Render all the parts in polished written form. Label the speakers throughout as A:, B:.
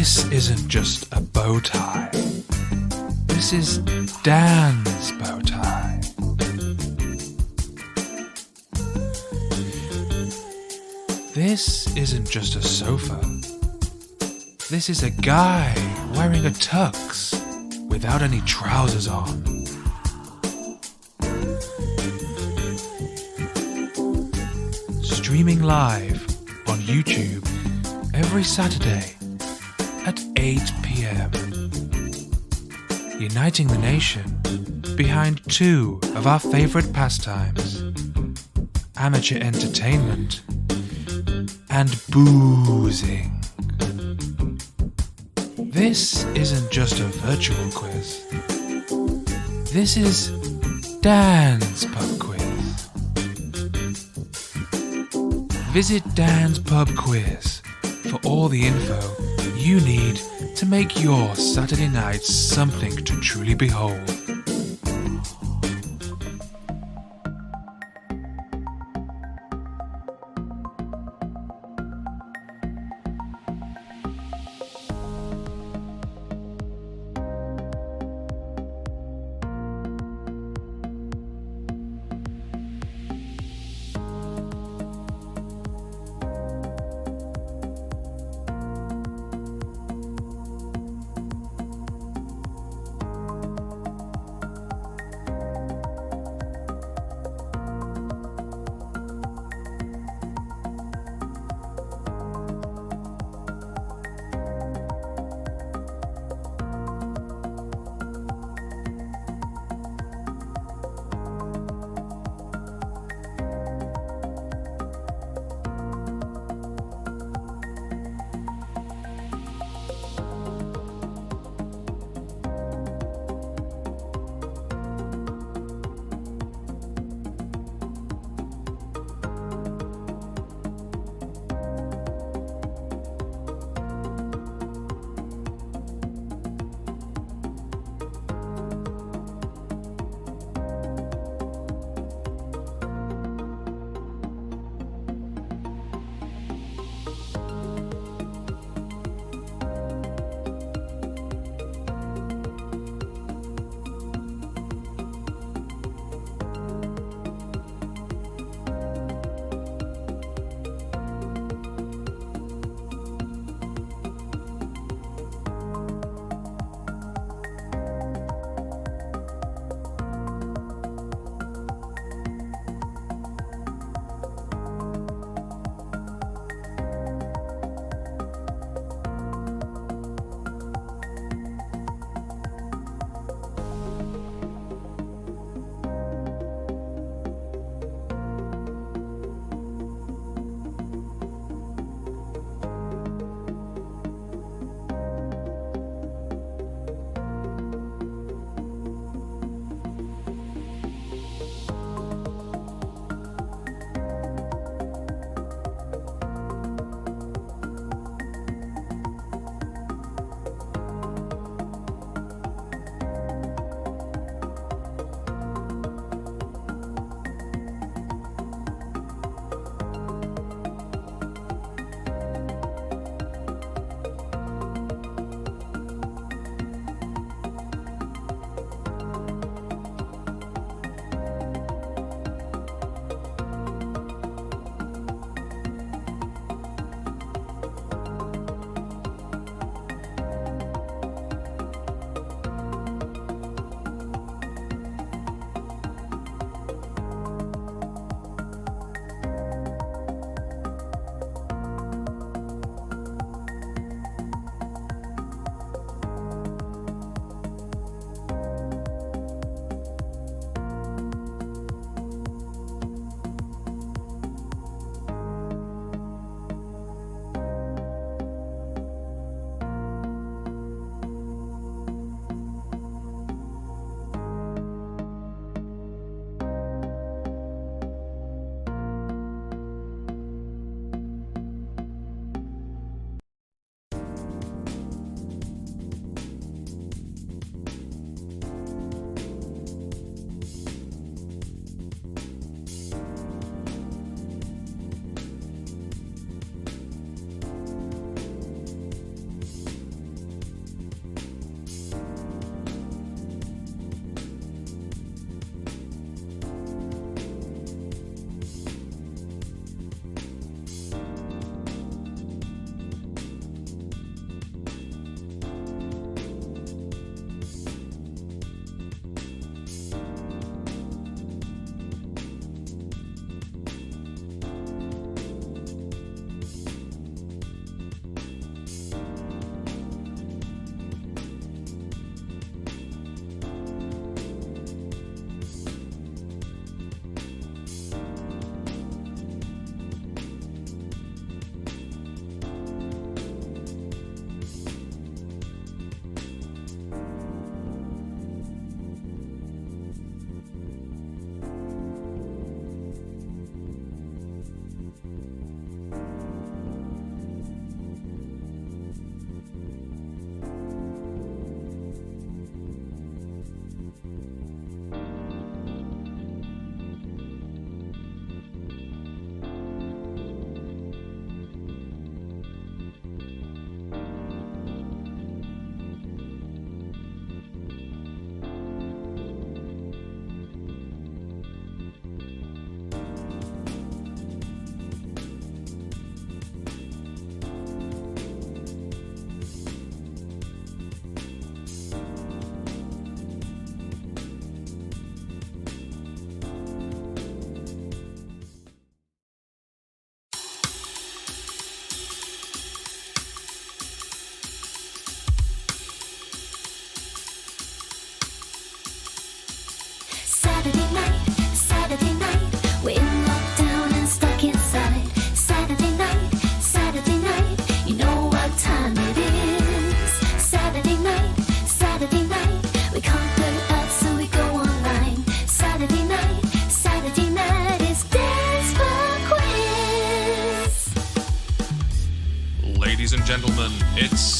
A: This isn't just a bow tie. This is Dan's bow tie. This isn't just a sofa. This is a guy wearing a tux without any trousers on. Streaming live on YouTube every Saturday at 8 p.m. Uniting the nation behind two of our favorite pastimes, amateur entertainment and boozing. This isn't just a virtual quiz. This is Dan's Pub Quiz. Visit Dan's Pub Quiz for all the info you need to make your Saturday night something to truly behold.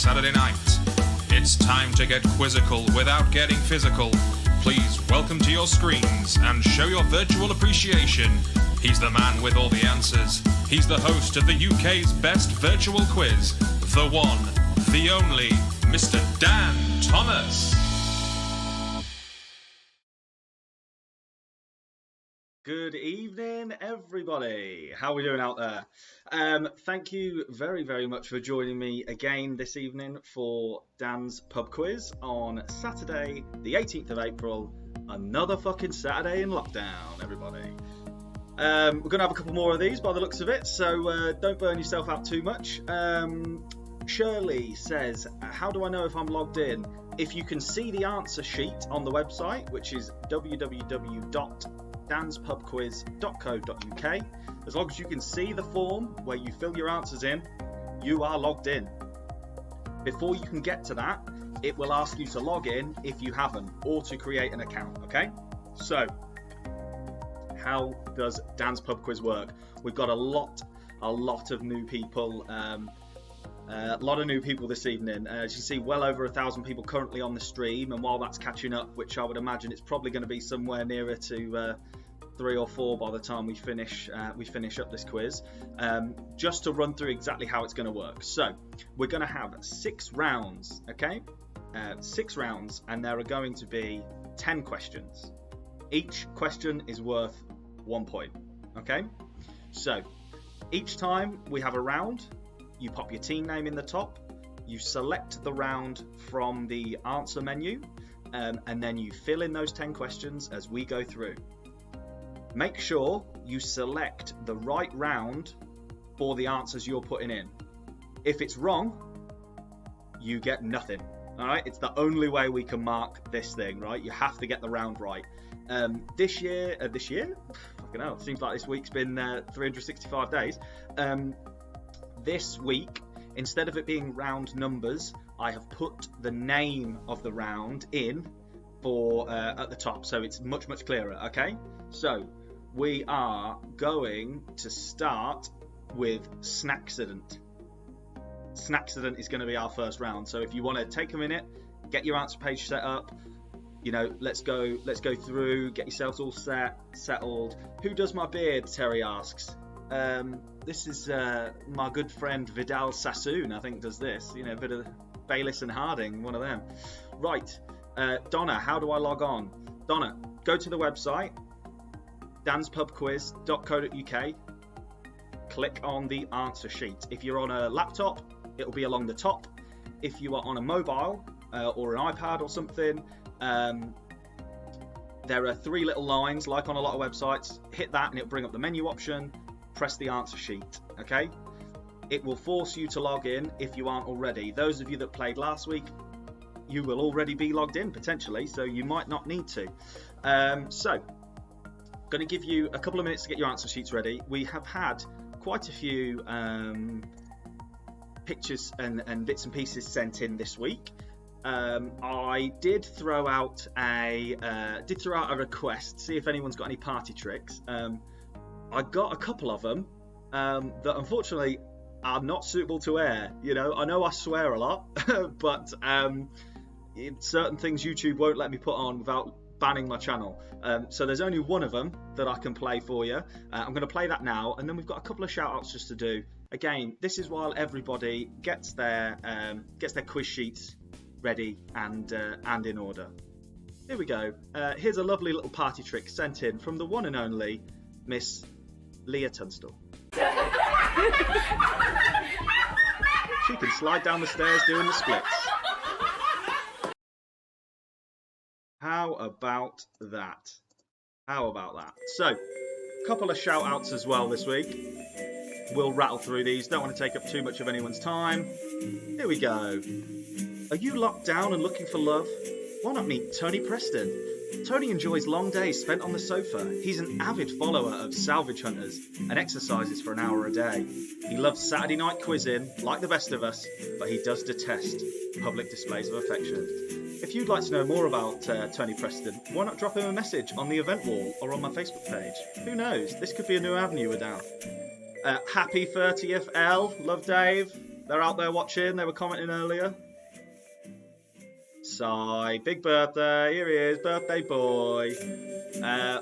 A: Saturday night. It's time to get quizzical without getting physical. Please welcome to your screens and show your virtual appreciation. He's the man with all the answers. He's the host of the UK's best virtual quiz. The one, the only, Mr. Dan Thomas.
B: Good evening, everybody. How are we doing out there? Thank you very, very much for joining me again this evening for Dan's Pub Quiz on Saturday, the 18th of April. Another fucking Saturday in lockdown, everybody. We're going to have a couple more of these by the looks of it, so don't burn yourself out too much. Shirley says, how do I know if I'm logged in? If you can see the answer sheet on the website, which is www.danspubquiz.co.uk. As long as you can see the form where you fill your answers in, you are logged in. Before you can get to that, it will ask you to log in if you haven't, or to create an account, okay? So, how does Dan's Pub Quiz work? We've got a lot of new people, a lot of new people this evening. As you see, well over 1,000 people currently on the stream, and while that's catching up, which I would imagine it's probably going to be somewhere nearer to 3 or 4 by the time we finish up this quiz. Just to run through exactly how it's going to work. So we're going to have 6 rounds, okay? 6 rounds, and there are going to be 10 questions. Each question is worth 1 point, okay? So each time we have a round, you pop your team name in the top, you select the round from the answer menu, and then you fill in those 10 questions as we go through. Make sure you select the right round for the answers you're putting in. If it's wrong, you get nothing. All right, it's the only way we can mark this thing, right? You have to get the round right. This year, fucking hell, it seems like this week's been 365 days. This week, instead of it being round numbers, I have put the name of the round in for at the top, so it's much clearer. Okay, so we are going to start with Snacksident. Snacksident is going to be our first round. So if you want to take a minute, get your answer page set up. You know, let's go through, get yourselves all settled. Who does my beard? Terry asks. This is my good friend Vidal Sassoon, I think, does this. You know, a bit of Bayliss and Harding, one of them. Right, Donna, how do I log on? Donna, go to the website, danspubquiz.co.uk, click on the answer sheet. If you're on a laptop, it'll be along the top. If you are on a mobile or an iPad or something, there are 3 little lines, like on a lot of websites. Hit that and it'll bring up the menu option. Press the answer sheet, okay? It will force you to log in if you aren't already. Those of you that played last week, you will already be logged in potentially, so you might not need to. So, going to give you a couple of minutes to get your answer sheets ready. We have had quite a few pictures and bits and pieces sent in this week. I did throw out a request, see if anyone's got any party tricks. I got a couple of them that unfortunately are not suitable to air. You know I swear a lot, but certain things YouTube won't let me put on without banning my channel. So there's only one of them that I can play for you. I'm going to play that now, and then we've got a couple of shout-outs just to do. Again, this is while everybody gets their quiz sheets ready and in order. Here we go. Here's a lovely little party trick sent in from the one and only Miss Leah Tunstall. She can slide down the stairs doing the splits. How about that? So, a couple of shout outs as well this week. We'll rattle through these, don't want to take up too much of anyone's time. Here we go. Are you locked down and looking for love? Why not meet Tony Preston? Tony enjoys long days spent on the sofa. He's an avid follower of Salvage Hunters and exercises for an hour a day. He loves Saturday night quizzing, like the best of us, but he does detest public displays of affection. If you'd like to know more about Tony Preston, why not drop him a message on the event wall or on my Facebook page? Who knows? This could be a new avenue we're down. Happy 30th, L. Love Dave. They're out there watching. They were commenting earlier. Sigh, big birthday. Here he is, birthday boy.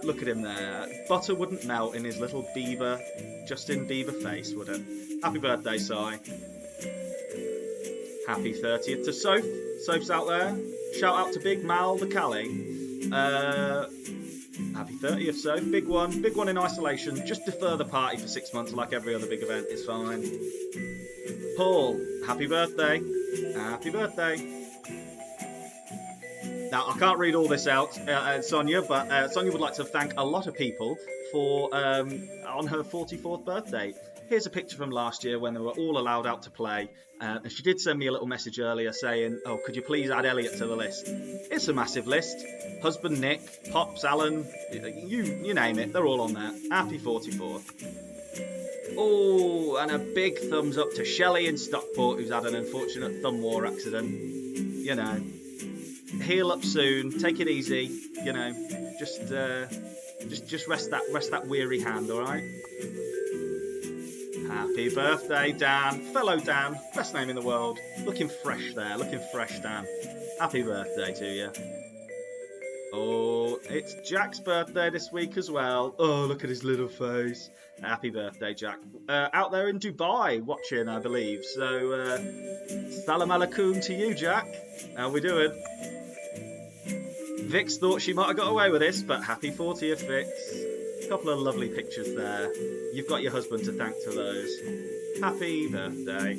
B: Look at him there. Butter wouldn't melt in his little Bieber, Justin Bieber face, would it? Happy birthday, Sigh. Happy 30th to Soph. Soph's out there. Shout out to Big Mal the Cali. Happy 30th, Soph. Big one in isolation. Just defer the party for 6 months like every other big event. It's fine. Paul, happy birthday. Happy birthday. Now, I can't read all this out, Sonia, but Sonia would like to thank a lot of people for on her 44th birthday. Here's a picture from last year when they were all allowed out to play. And she did send me a little message earlier saying, oh, could you please add Elliot to the list? It's a massive list. Husband Nick, Pops, Alan, you name it, they're all on there. Happy 44th. Oh, and a big thumbs up to Shelley in Stockport, who's had an unfortunate thumb war accident. You know, heal up soon, take it easy, you know, just rest that weary hand, all right? Happy birthday, Dan. Fellow Dan, best name in the world. Looking fresh there, looking fresh, Dan. Happy birthday to you. Oh, it's Jack's birthday this week as well. Oh, look at his little face. Happy birthday, Jack. Out there in Dubai watching, I believe. So, salam alaikum to you, Jack. How we doing? Vix thought she might have got away with this, but happy 40th, Vix. A couple of lovely pictures there. You've got your husband to thank for those. Happy birthday.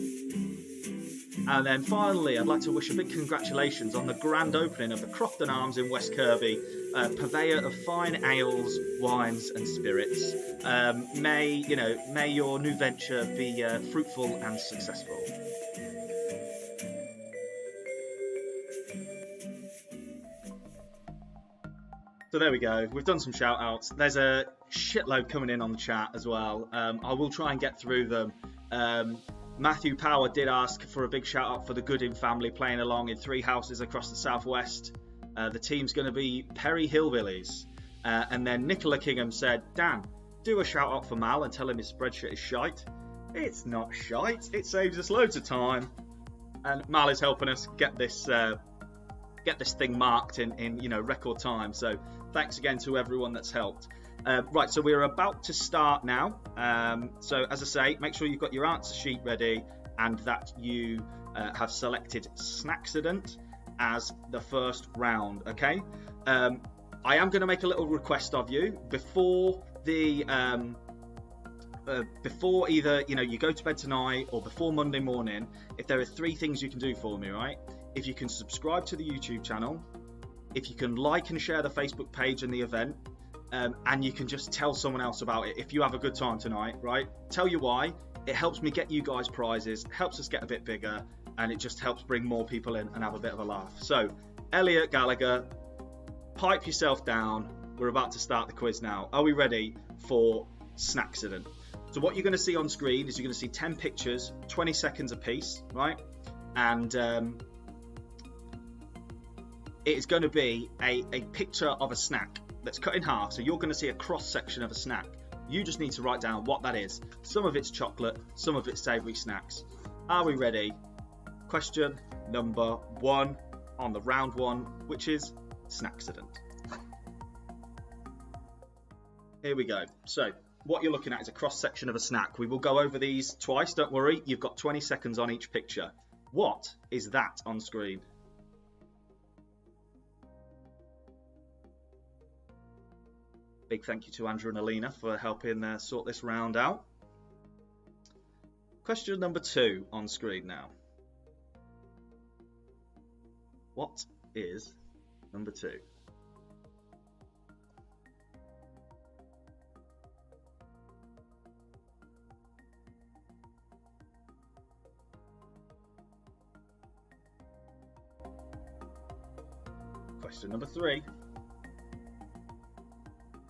B: And then finally, I'd like to wish a big congratulations on the grand opening of the Crofton Arms in West Kirby, purveyor of fine ales, wines and spirits. May your new venture be fruitful and successful. So there we go. We've done some shout outs. There's a shitload coming in on the chat as well. I will try and get through them. Matthew Power did ask for a big shout out for the Gooding family playing along in 3 houses across the southwest. The team's going to be Perry Hillbillies. And then Nicola Kingham said, Dan, do a shout out for Mal and tell him his spreadsheet is shite. It's not shite. It saves us loads of time. And Mal is helping us get this thing marked in record time. So thanks again to everyone that's helped. Right, so we're about to start now. So as I say, make sure you've got your answer sheet ready and that you have selected Snacksident as the first round, okay? I am going to make a little request of you before either you go to bed tonight or before Monday morning. If there are 3 things you can do for me, right? If you can subscribe to the YouTube channel, if you can like and share the Facebook page and the event, and you can just tell someone else about it if you have a good time tonight, right? Tell you why. It helps me get you guys prizes, helps us get a bit bigger, and it just helps bring more people in and have a bit of a laugh. So, Elliot Gallagher, pipe yourself down. We're about to start the quiz now. Are we ready for Snacksident? So what you're going to see on screen is you're going to see 10 pictures, 20 seconds a piece, right? And it is going to be a picture of a snack that's cut in half. So you're going to see a cross section of a snack. You just need to write down what that is. Some of it's chocolate, some of it's savoury snacks. Are we ready? Question number 1 on the round 1, which is Snacksident. Here we go. So what you're looking at is a cross section of a snack. We will go over these twice, don't worry. You've got 20 seconds on each picture. What is that on screen? Big thank you to Andrew and Alina for helping sort this round out. Question number 2 on screen now. What is number 2? Question number 3.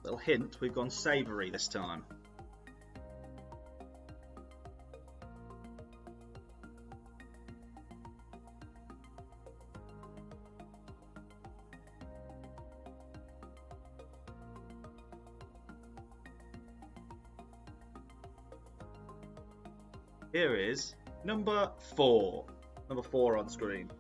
B: Little hint, we've gone savoury this time. Here is Number 4. Number 4 on screen.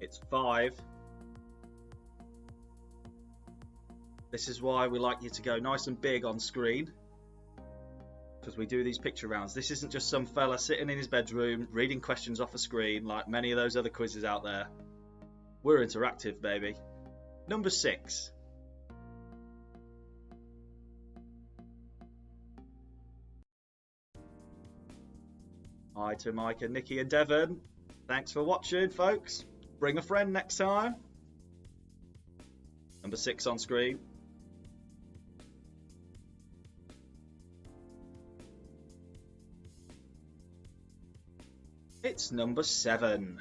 B: It's 5. This is why we like you to go nice and big on screen, because we do these picture rounds. This isn't just some fella sitting in his bedroom reading questions off a screen like many of those other quizzes out there. We're interactive, baby. Number 6. Hi to Mike and Nikki and Devon. Thanks for watching, folks. Bring a friend next time. Number 6 on screen. It's number 7.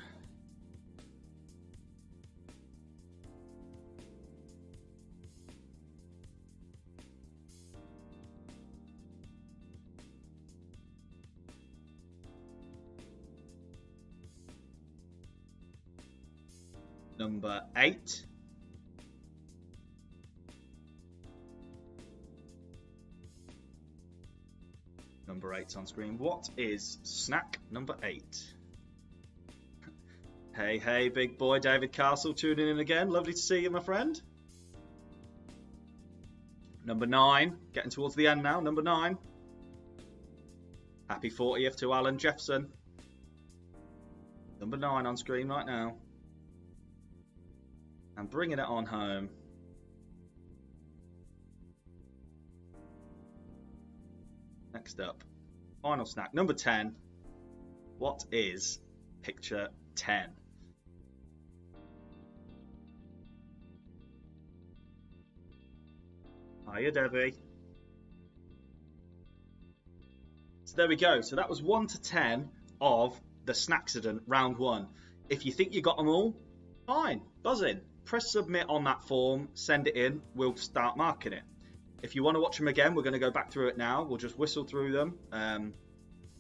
B: Number 8. Number 8's on screen. What is snack number 8? Hey, big boy David Castle tuning in again. Lovely to see you, my friend. Number 9. Getting towards the end now. Number 9. Happy 40th to Alan Jeffson. Number 9 on screen right now. And bringing it on home. Next up, final snack, number 10. What is picture 10? Hiya, Debbie. So there we go. So that was 1 to 10 of the Snacksident round 1. If you think you got them all, fine, buzz in. Press submit on that form, send it in, we'll start marking it. If you want to watch them again, we're going to go back through it now. We'll just whistle through them.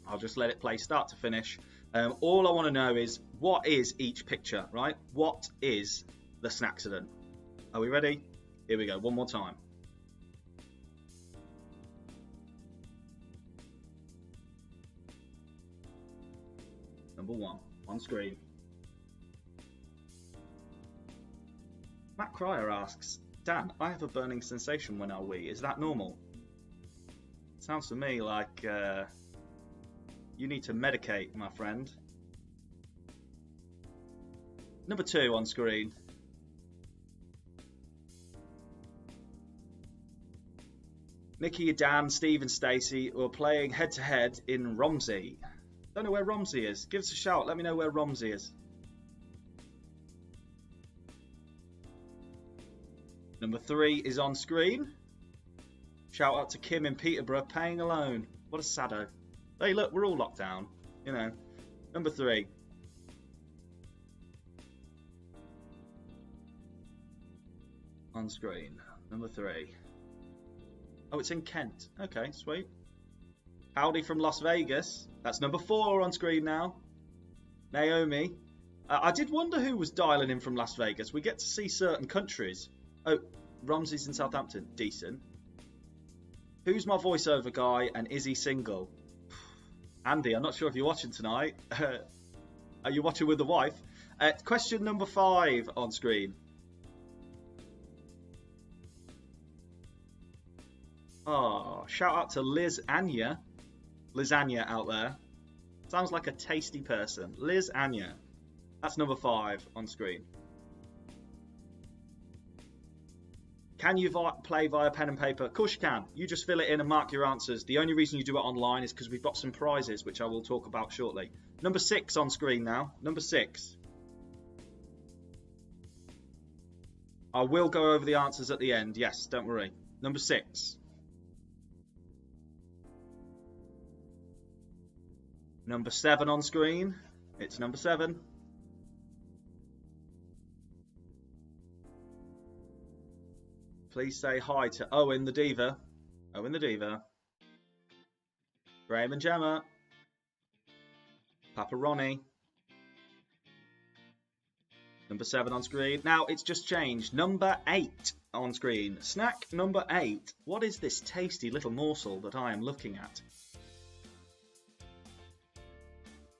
B: I'll just let it play start to finish. All I want to know is, what is each picture, right? What is the Snacksident? Are we ready? Here we go, one more time. Number 1 on screen. Matt Cryer asks, Dan, I have a burning sensation when I wee. Is that normal? Sounds to me like you need to medicate, my friend. Number 2 on screen. Nikki, Dan, Steve and Stacey were playing head to head in Romsey. Don't know where Romsey is. Give us a shout. Let me know where Romsey is. Number 3 is on screen. Shout out to Kim in Peterborough, paying alone. What a saddo. Hey, look, we're all locked down. You know. Number 3. On screen. Number 3. Oh, it's in Kent. Okay, sweet. Howdy from Las Vegas. That's number 4 on screen now. Naomi. I did wonder who was dialing in from Las Vegas. We get to see certain countries. Oh, Romsey's in Southampton. Decent. Who's my voiceover guy and is he single? Andy, I'm not sure if you're watching tonight. Are you watching with the wife? Question number 5 on screen. Oh, shout out to Liz Anya. Liz Anya out there. Sounds like a tasty person. Liz Anya. That's number 5 on screen. Can you play via pen and paper? Of course you can. You just fill it in and mark your answers. The only reason you do it online is because we've got some prizes, which I will talk about shortly. Number 6 on screen now. Number 6. I will go over the answers at the end. Yes, don't worry. Number 6. Number 7 on screen. It's number 7. Please say hi to Owen the Diva. Owen the Diva. Graham and Gemma. Pepperoni. Number 7 on screen. Now, it's just changed. Number 8 on screen. Snack number 8. What is this tasty little morsel that I am looking at?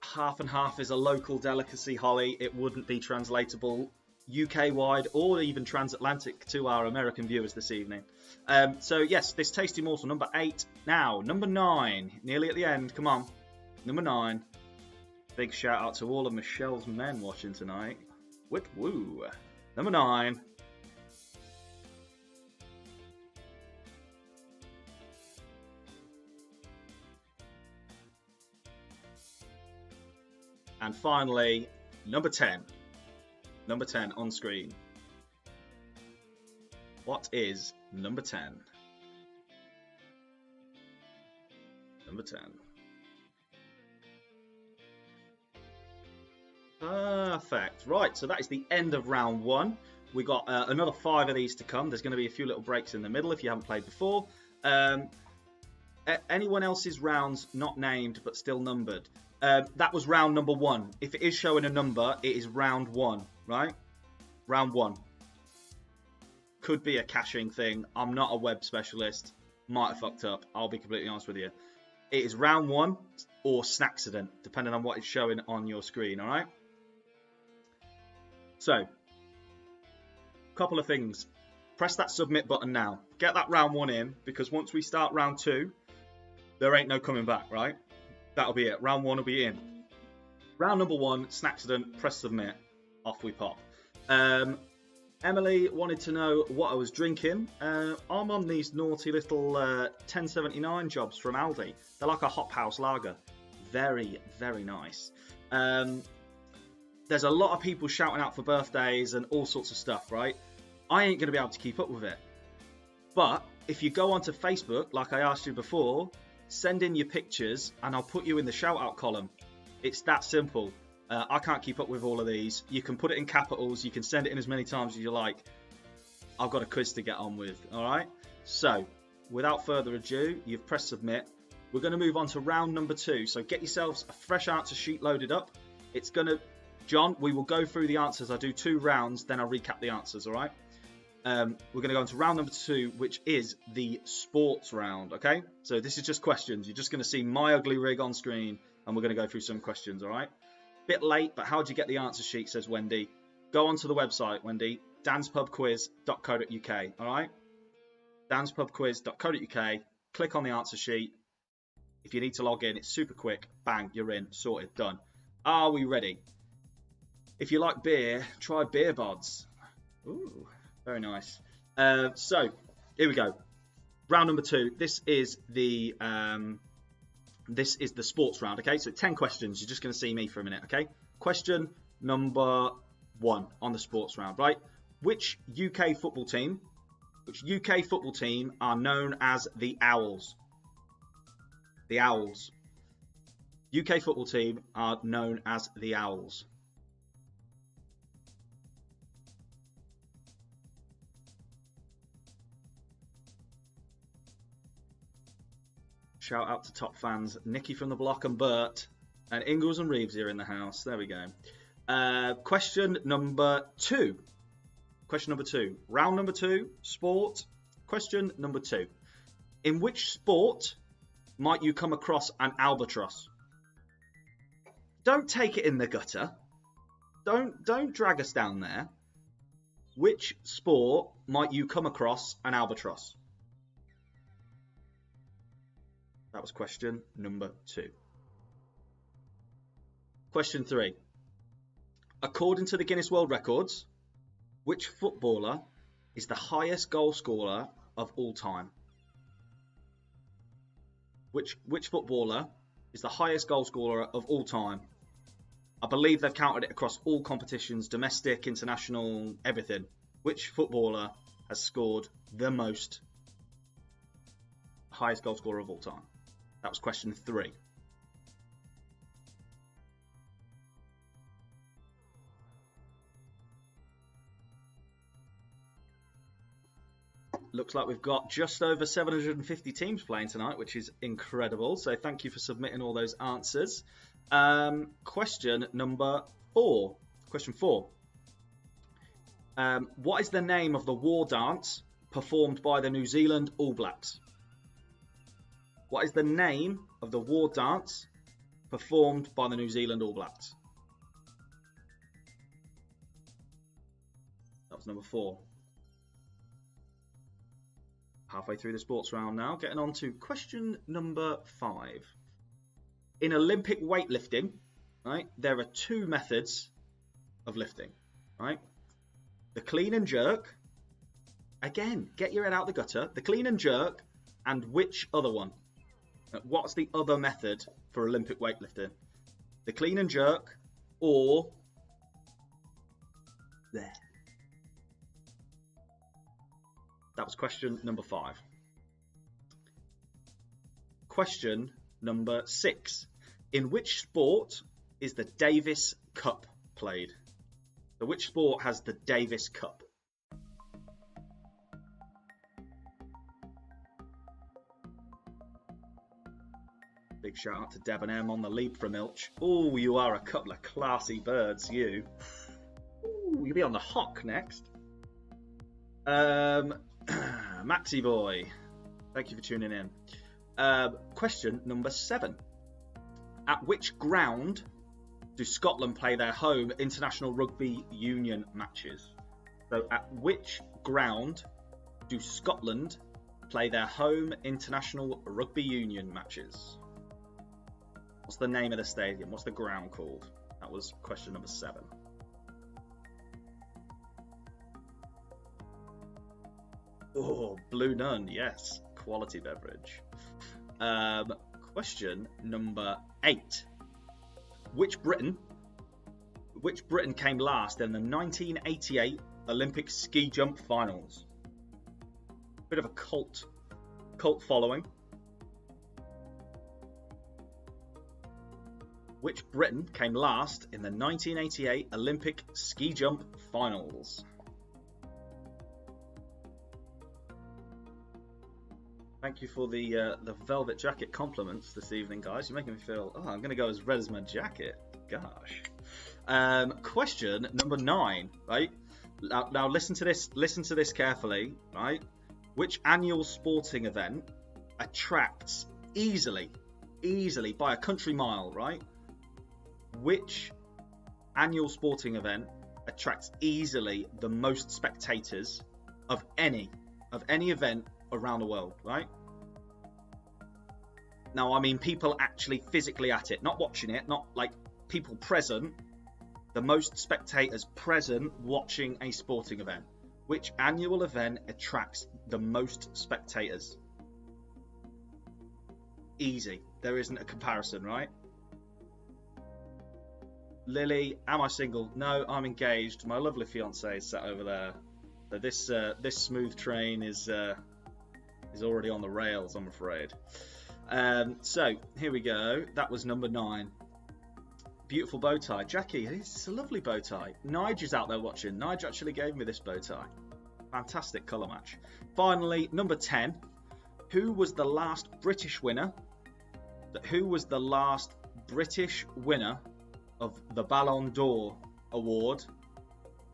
B: Half and half is a local delicacy, Holly. It wouldn't be translatable UK-wide or even transatlantic to our American viewers this evening. So, yes, this tasty morsel, number 8. Now, number 9. Nearly at the end. Come on. Number 9. Big shout out to all of Michelle's men watching tonight. Whit woo. Number 9. And finally, number 10. Number 10 on screen. What is number 10? Number 10. Perfect. Right, so that is the end of round 1. We got another 5 of these to come. There's going to be a few little breaks in the middle if you haven't played before. Anyone else's rounds not named but still numbered? That was round number 1. If it is showing a number, it is round 1, right? Round 1. Could be a caching thing. I'm not a web specialist. Might have fucked up. I'll be completely honest with you. It is round 1 or Snacksident, depending on what is showing on your screen, alright? So, couple of things. Press that submit button now. Get that round 1 in, because once we start round 2, there ain't no coming back, right? That'll be it. Round 1 will be in. Round number 1, Snacksident, press submit. Off we pop. Emily wanted to know what I was drinking. I'm on these naughty little 1079 jobs from Aldi. They're like a hop house lager. Very, very nice. There's a lot of people shouting out for birthdays and all sorts of stuff, right? I ain't going to be able to keep up with it. But if you go onto Facebook, like I asked you before, send in your pictures and I'll put you in the shout out column. It's that simple. I can't keep up with all of these. You can put it in capitals. You can send it in as many times as you like. I've got a quiz to get on with. All right. So without further ado, you've pressed submit. We're going to move on to round number 2. So get yourselves a fresh answer sheet loaded up. It's going to, John, we will go through the answers. I do 2 rounds, then I'll recap the answers. All right. We're going to go into round number 2, which is the sports round. Okay. So this is just questions. You're just going to see my ugly rig on screen and we're going to go through some questions. All right. Bit late, but how'd you get the answer sheet, says Wendy. Go onto the website, Wendy, danspubquiz.co.uk, all right? danspubquiz.co.uk, click on the answer sheet. If you need to log in, it's super quick. Bang, you're in, sorted, done. Are we ready? If you like beer, try Beer Bods. Ooh, very nice. So, here we go. Round number 2. This is the sports round, okay? So 10 questions. You're just going to see me for a minute, okay? Question number 1 on the sports round, right? Which UK football team are known as the Owls? The Owls. UK football team are known as the Owls. Shout out to top fans, Nicky from the block and Bert, and Ingalls and Reeves here in the house. There we go. Question number 2. Question number 2. Round number 2, sport. Question number 2. In which sport might you come across an albatross? Don't take it in the gutter. Don't drag us down there. Which sport might you come across an albatross? That was question number 2. Question 3. According to the Guinness World Records, which footballer is the highest goal scorer of all time? Which footballer is the highest goal scorer of all time? I believe they've counted it across all competitions, domestic, international, everything. Which footballer has scored the most, highest goal scorer of all time? That was question 3. Looks like we've got just over 750 teams playing tonight, which is incredible. So thank you for submitting all those answers. Question number 4. Question 4. What is the name of the war dance performed by the New Zealand All Blacks? What is the name of the war dance performed by the New Zealand All Blacks? That was number 4. Halfway through the sports round now. Getting on to question number 5. In Olympic weightlifting, right, there are 2 methods of lifting, right? The clean and jerk. Again, get your head out the gutter. The clean and jerk, and which other one? What's the other method for Olympic weightlifting? The clean and jerk, or there. That was question number 5. Question number 6. In which sport is the Davis Cup played? So which sport has the Davis Cup? Big shout out to Deb and Em on the leap from Ilch. Oh, you are a couple of classy birds, you. Ooh, you'll be on the hock next. Maxi boy, thank you for tuning in. Question number 7. At which ground do Scotland play their home international rugby union matches? So at which ground do Scotland play their home international rugby union matches? What's the name of the stadium? What's the ground called? That was question number 7. Oh, Blue Nun, yes. Quality beverage. Question number 8. Which Briton came last in the 1988 Olympic ski jump finals? Bit of a cult following. Which Briton came last in the 1988 Olympic ski jump finals? Thank you for the velvet jacket compliments this evening, guys. You're making me feel, oh, I'm going to go as red as my jacket. Gosh. Question number 9, right? Now listen to this carefully, right? Which annual sporting event attracts easily by a country mile, right? Which annual sporting event attracts easily the most spectators of any event around the world, right? Now, I mean people actually physically at it, not watching it, not like people present, the most spectators present watching a sporting event. Which annual event attracts the most spectators? Easy. There isn't a comparison, right? Lily, am I single? No, I'm engaged. My lovely fiance is sat over there. So this smooth train is already on the rails, I'm afraid. So here we go. That was number 9. Beautiful bow tie, Jackie. It's a lovely bow tie. Nige is out there watching. Nige actually gave me this bow tie. Fantastic colour match. Finally, number 10. Who was the last British winner? Who was the last British winner of the Ballon d'Or award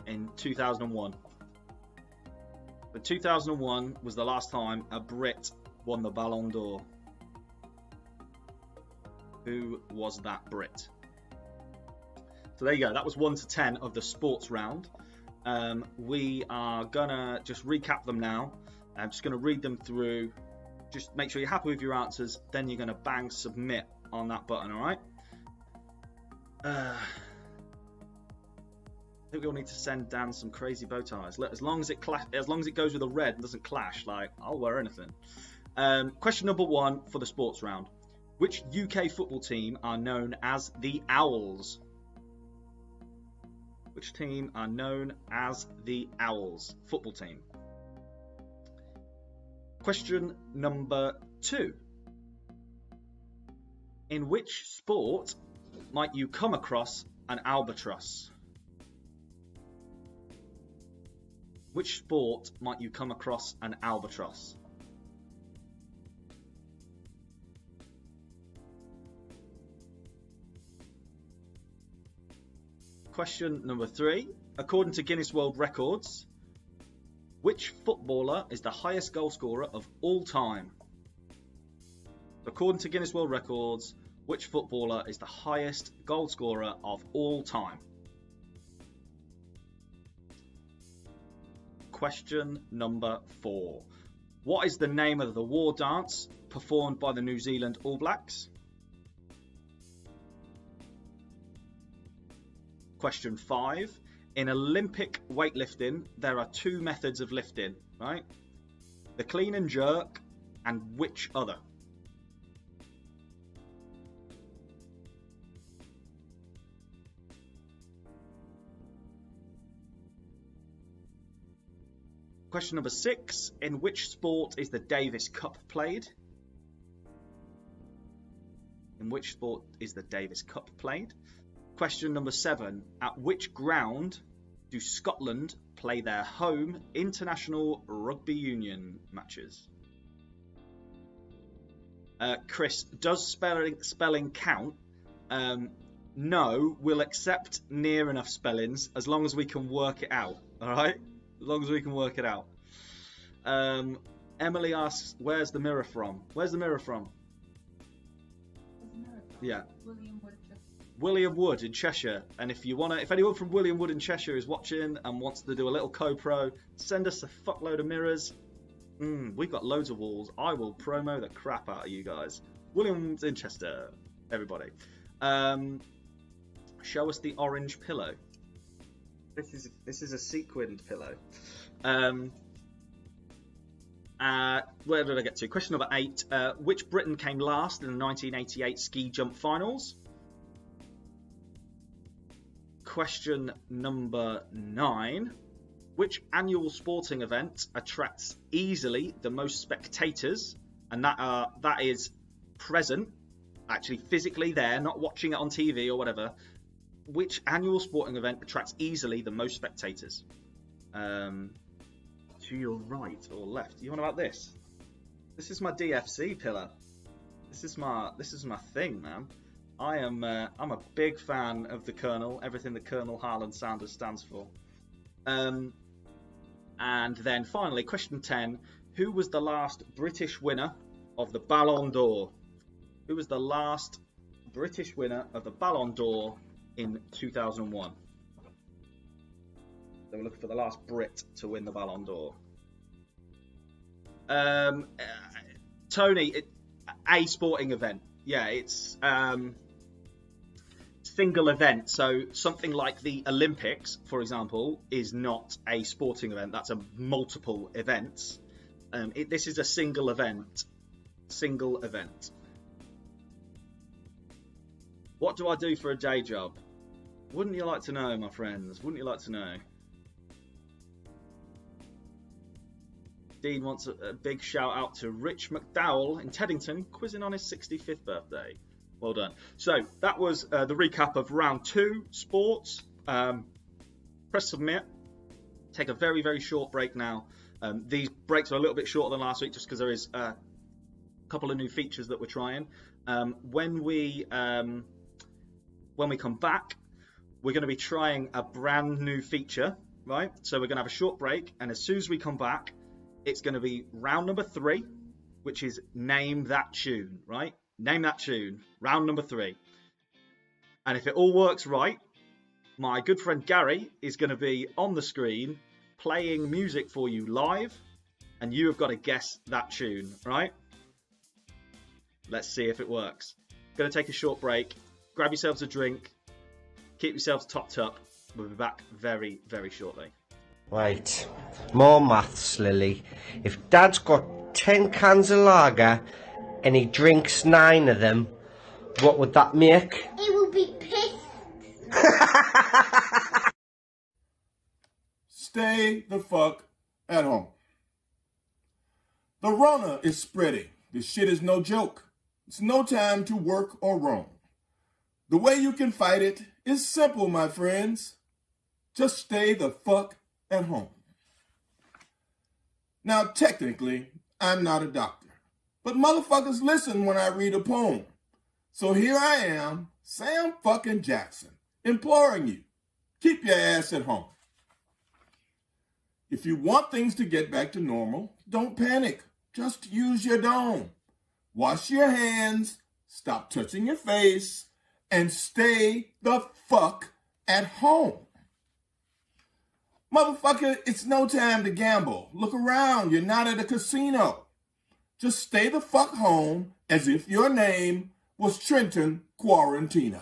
B: in 2001? But 2001 was the last time a Brit won the Ballon d'Or. Who was that Brit? So there you go. That was 1 to 10 of the sports round. We are gonna just recap them now. I'm just gonna read them through. Just make sure you're happy with your answers. Then you're gonna bang submit on that button. All right. I think we all need to send Dan some crazy bow ties. As long as it goes with the red and doesn't clash, like I'll wear anything. Question number 1 for the sports round: which UK football team are known as the Owls? Which team are known as the Owls? Football team. Question number 2: in which sport might you come across an albatross? Which sport might you come across an albatross? Question number 3. According to Guinness World Records, which footballer is the highest goal scorer of all time? According to Guinness World Records, which footballer is the highest goal scorer of all time? Question number 4. What is the name of the war dance performed by the New Zealand All Blacks? Question 5. In Olympic weightlifting, there are 2 methods of lifting, right? The clean and jerk, and which other? Question number 6. In which sport is the Davis Cup played? In which sport is the Davis Cup played? Question number 7. At which ground do Scotland play their home international rugby union matches? Chris, does spelling count? No, we'll accept near enough spellings as long as we can work it out. All right? As long as we can work it out. Emily asks, where's the mirror from? Where's the mirror from? Yeah. William Wood in Cheshire. And if anyone from William Wood in Cheshire is watching and wants to do a little co-pro, send us a fuckload of mirrors. We've got loads of walls. I will promo the crap out of you guys. William's in Chester, everybody. Show us the orange pillow. This is a sequined pillow. Where did I get to? Question number 8. Which Briton came last in the 1988 ski jump finals? Question number 9. Which annual sporting event attracts easily the most spectators? And that is present, actually physically there, not watching it on TV or whatever. Which annual sporting event attracts easily the most spectators? To your right or left? You want about this? This is my DFC pillar. This is my thing, man. I'm a big fan of the Colonel, everything that Colonel Harlan Sanders stands for. And then finally, question 10. Who was the last British winner of the Ballon d'Or? Who was the last British winner of the Ballon d'Or in 2001? So we're looking for the last Brit to win the Ballon d'Or. Tony, a sporting event. Yeah, it's single event. So something like the Olympics, for example, is not a sporting event. That's a multiple events. This is a single event. Single event. What do I do for a day job? Wouldn't you like to know, my friends? Wouldn't you like to know? Dean wants a big shout out to Rich McDowell in Teddington, quizzing on his 65th birthday. Well done. So that was the recap of round 2, sports. Press submit. Take a very, very short break now. These breaks are a little bit shorter than last week just because there is a couple of new features that we're trying. When we come back, we're going to be trying a brand new feature, right? So we're going to have a short break, and as soon as we come back, it's going to be round number 3, which is name that tune, right? Name that tune, round number 3. And if it all works right, my good friend Gary is going to be on the screen playing music for you live, and you have got to guess that tune, right? Let's see if it works. Going to take a short break. Grab yourselves a drink. Keep yourselves topped up. We'll be back very, very shortly.
C: Right, more maths, Lily. If Dad's got 10 cans of lager and he drinks 9 of them, what would that make?
D: It will be pissed.
E: Stay the fuck at home. The Rona is spreading. This shit is no joke. It's no time to work or roam. The way you can fight it is simple, my friends. Just stay the fuck at home. Now, technically, I'm not a doctor, but motherfuckers listen when I read a poem. So here I am, Sam fucking Jackson, imploring you, keep your ass at home. If you want things to get back to normal, don't panic. Just use your dome. Wash your hands, stop touching your face, and stay the fuck at home. Motherfucker, it's no time to gamble. Look around, you're not at a casino. Just stay the fuck home as if your name was Trenton Quarantino.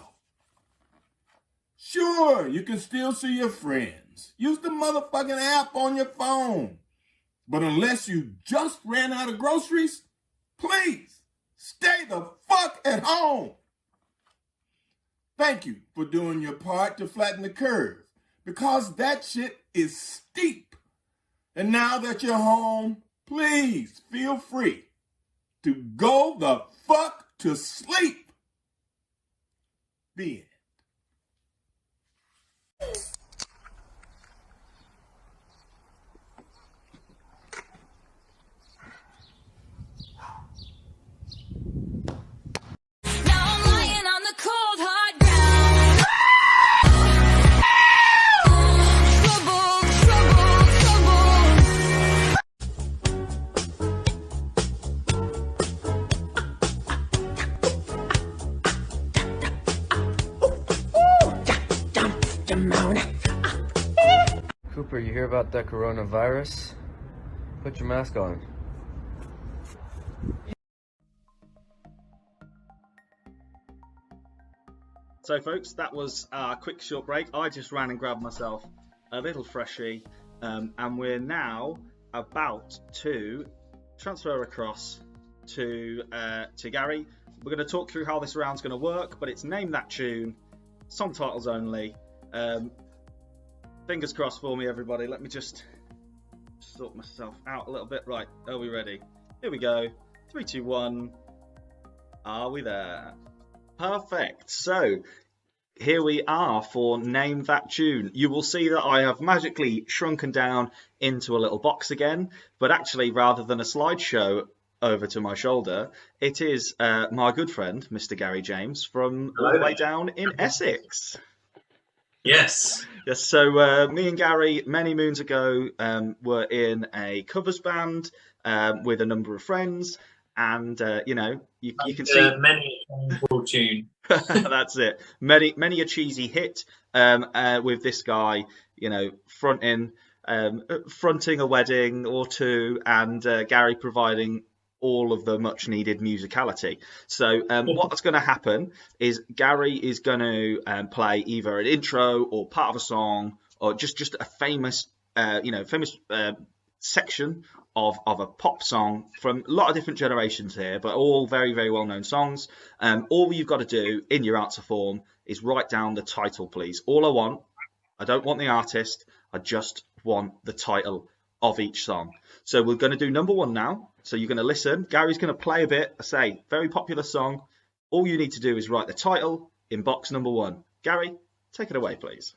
E: Sure, you can still see your friends. Use the motherfucking app on your phone. But unless you just ran out of groceries, please stay the fuck at home. Thank you for doing your part to flatten the curve, because that shit is steep. And now that you're home, please feel free to go the fuck to sleep. The end.
D: Cooper, you hear about that coronavirus? Put your mask on.
B: So folks, that was our quick short break. I just ran and grabbed myself a little freshie, and we're now about to transfer across to Gary. We're going to talk through how this round's going to work, but it's Name That Tune, song titles only. Fingers crossed for me, everybody. Let me just sort myself out a little bit. Right, are we ready? Here we go. 3, 2, 1. Are we there? Perfect. So here we are for Name That Tune. You will see that I have magically shrunken down into a little box again, but actually rather than a slideshow over to my shoulder, it is my good friend, Mr. Gary James, from all the way down in Essex.
F: Yes.
B: Yes, so me and Gary, many moons ago, were in a covers band with a number of friends, and, you know, you can see...
F: Many a tune.
B: That's it. Many a cheesy hit with this guy, you know, fronting a wedding or two, and Gary providing all of the much needed musicality. So what's going to happen is Gary is going to play either an intro or part of a song, or just a famous section of a pop song from a lot of different generations here, but all very, very well known songs. All you've got to do in your answer form is write down the title, please. All I don't want the artist, I just want the title of each song. So we're going to do number one now. So you're going to listen. Gary's going to play a bit. I say, very popular song. All you need to do is write the title in box number one. Gary, take it away, please.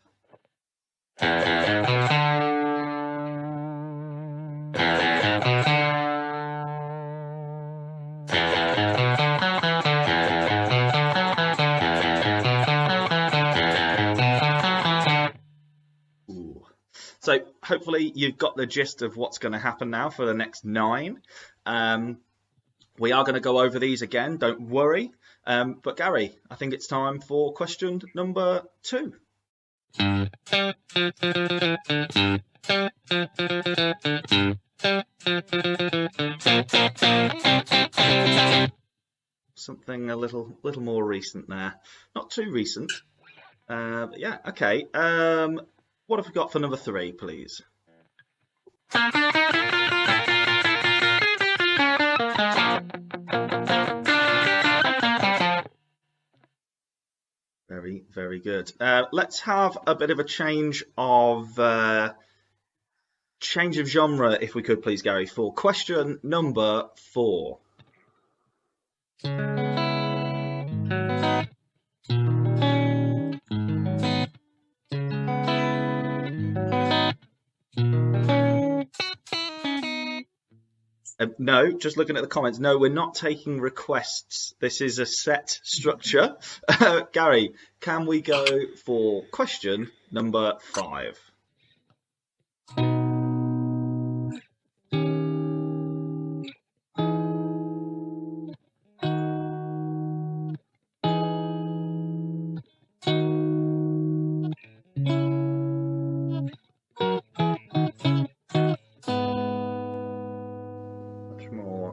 B: So hopefully you've got the gist of what's going to happen now for the next 9. We are going to go over these again, don't worry. But Gary, I think it's time for question number 2. Something a little more recent there. Not too recent. But yeah, okay. What have we got for number 3, please? Very, very good. Let's have a bit of a change of genre, if we could, please, Gary, for question number 4. No, just looking at the comments. No, we're not taking requests. This is a set structure. Gary, can we go for question number 5.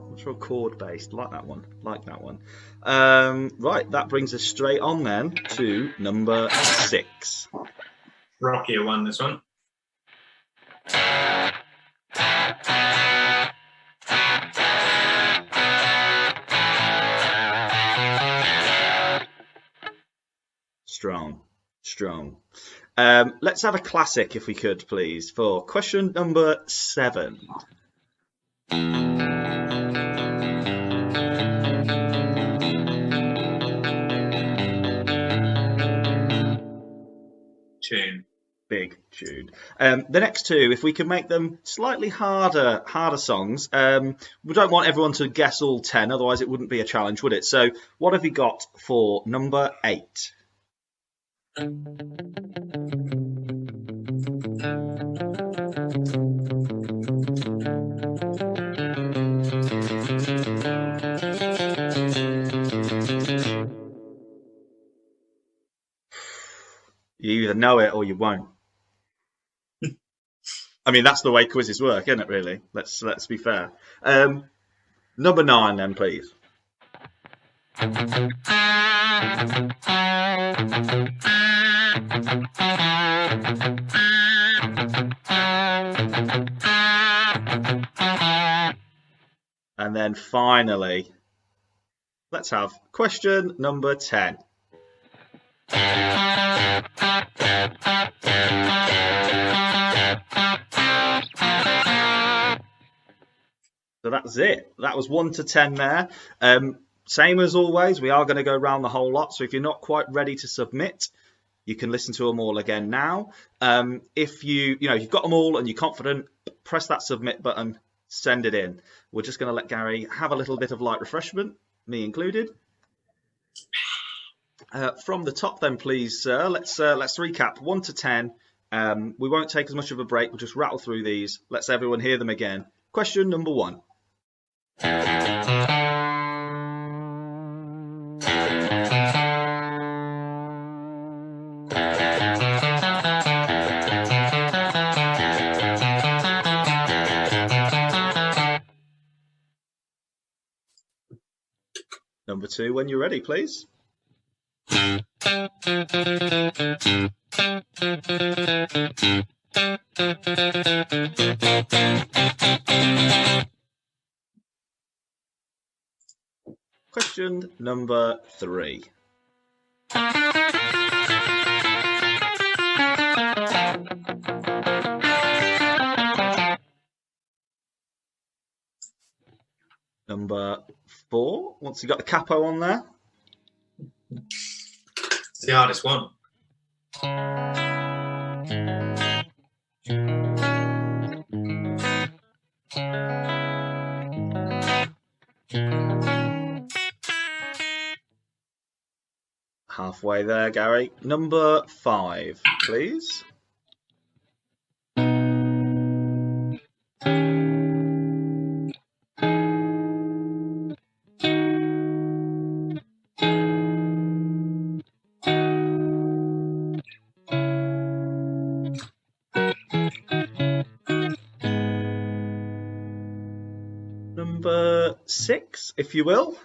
B: Much more chord based. Like that one. Right, that brings us straight on then to number 6.
F: Rockier one, this one.
B: Strong. Let's have a classic, if we could, please, for question number 7.
F: Tune.
B: Big tune. The next 2, if we can make them slightly harder songs. We don't want everyone to guess all 10, otherwise it wouldn't be a challenge, would it? So what have you got for number 8? You either know it or you won't. I mean, that's the way quizzes work, isn't it, really? Let's be fair. Number 9 then, please. And then finally, let's have question number 10. So that's it. That was 1 to 10 there. Same as always, we are going to go around the whole lot. So if you're not quite ready to submit, you can listen to them all again now. If you've got them all and you're confident, press that submit button, send it in. We're just going to let Gary have a little bit of light refreshment, me included. From the top then, please, sir. Let's recap 1 to 10. We won't take as much of a break. We'll just rattle through these. Let's everyone hear them again. Question number 1. Number 2, when you're ready, please. Question number 3. Number 4. Once you got the capo on there.
F: It's the hardest one.
B: Halfway there, Gary. Number 5, please. Number 6, if you will.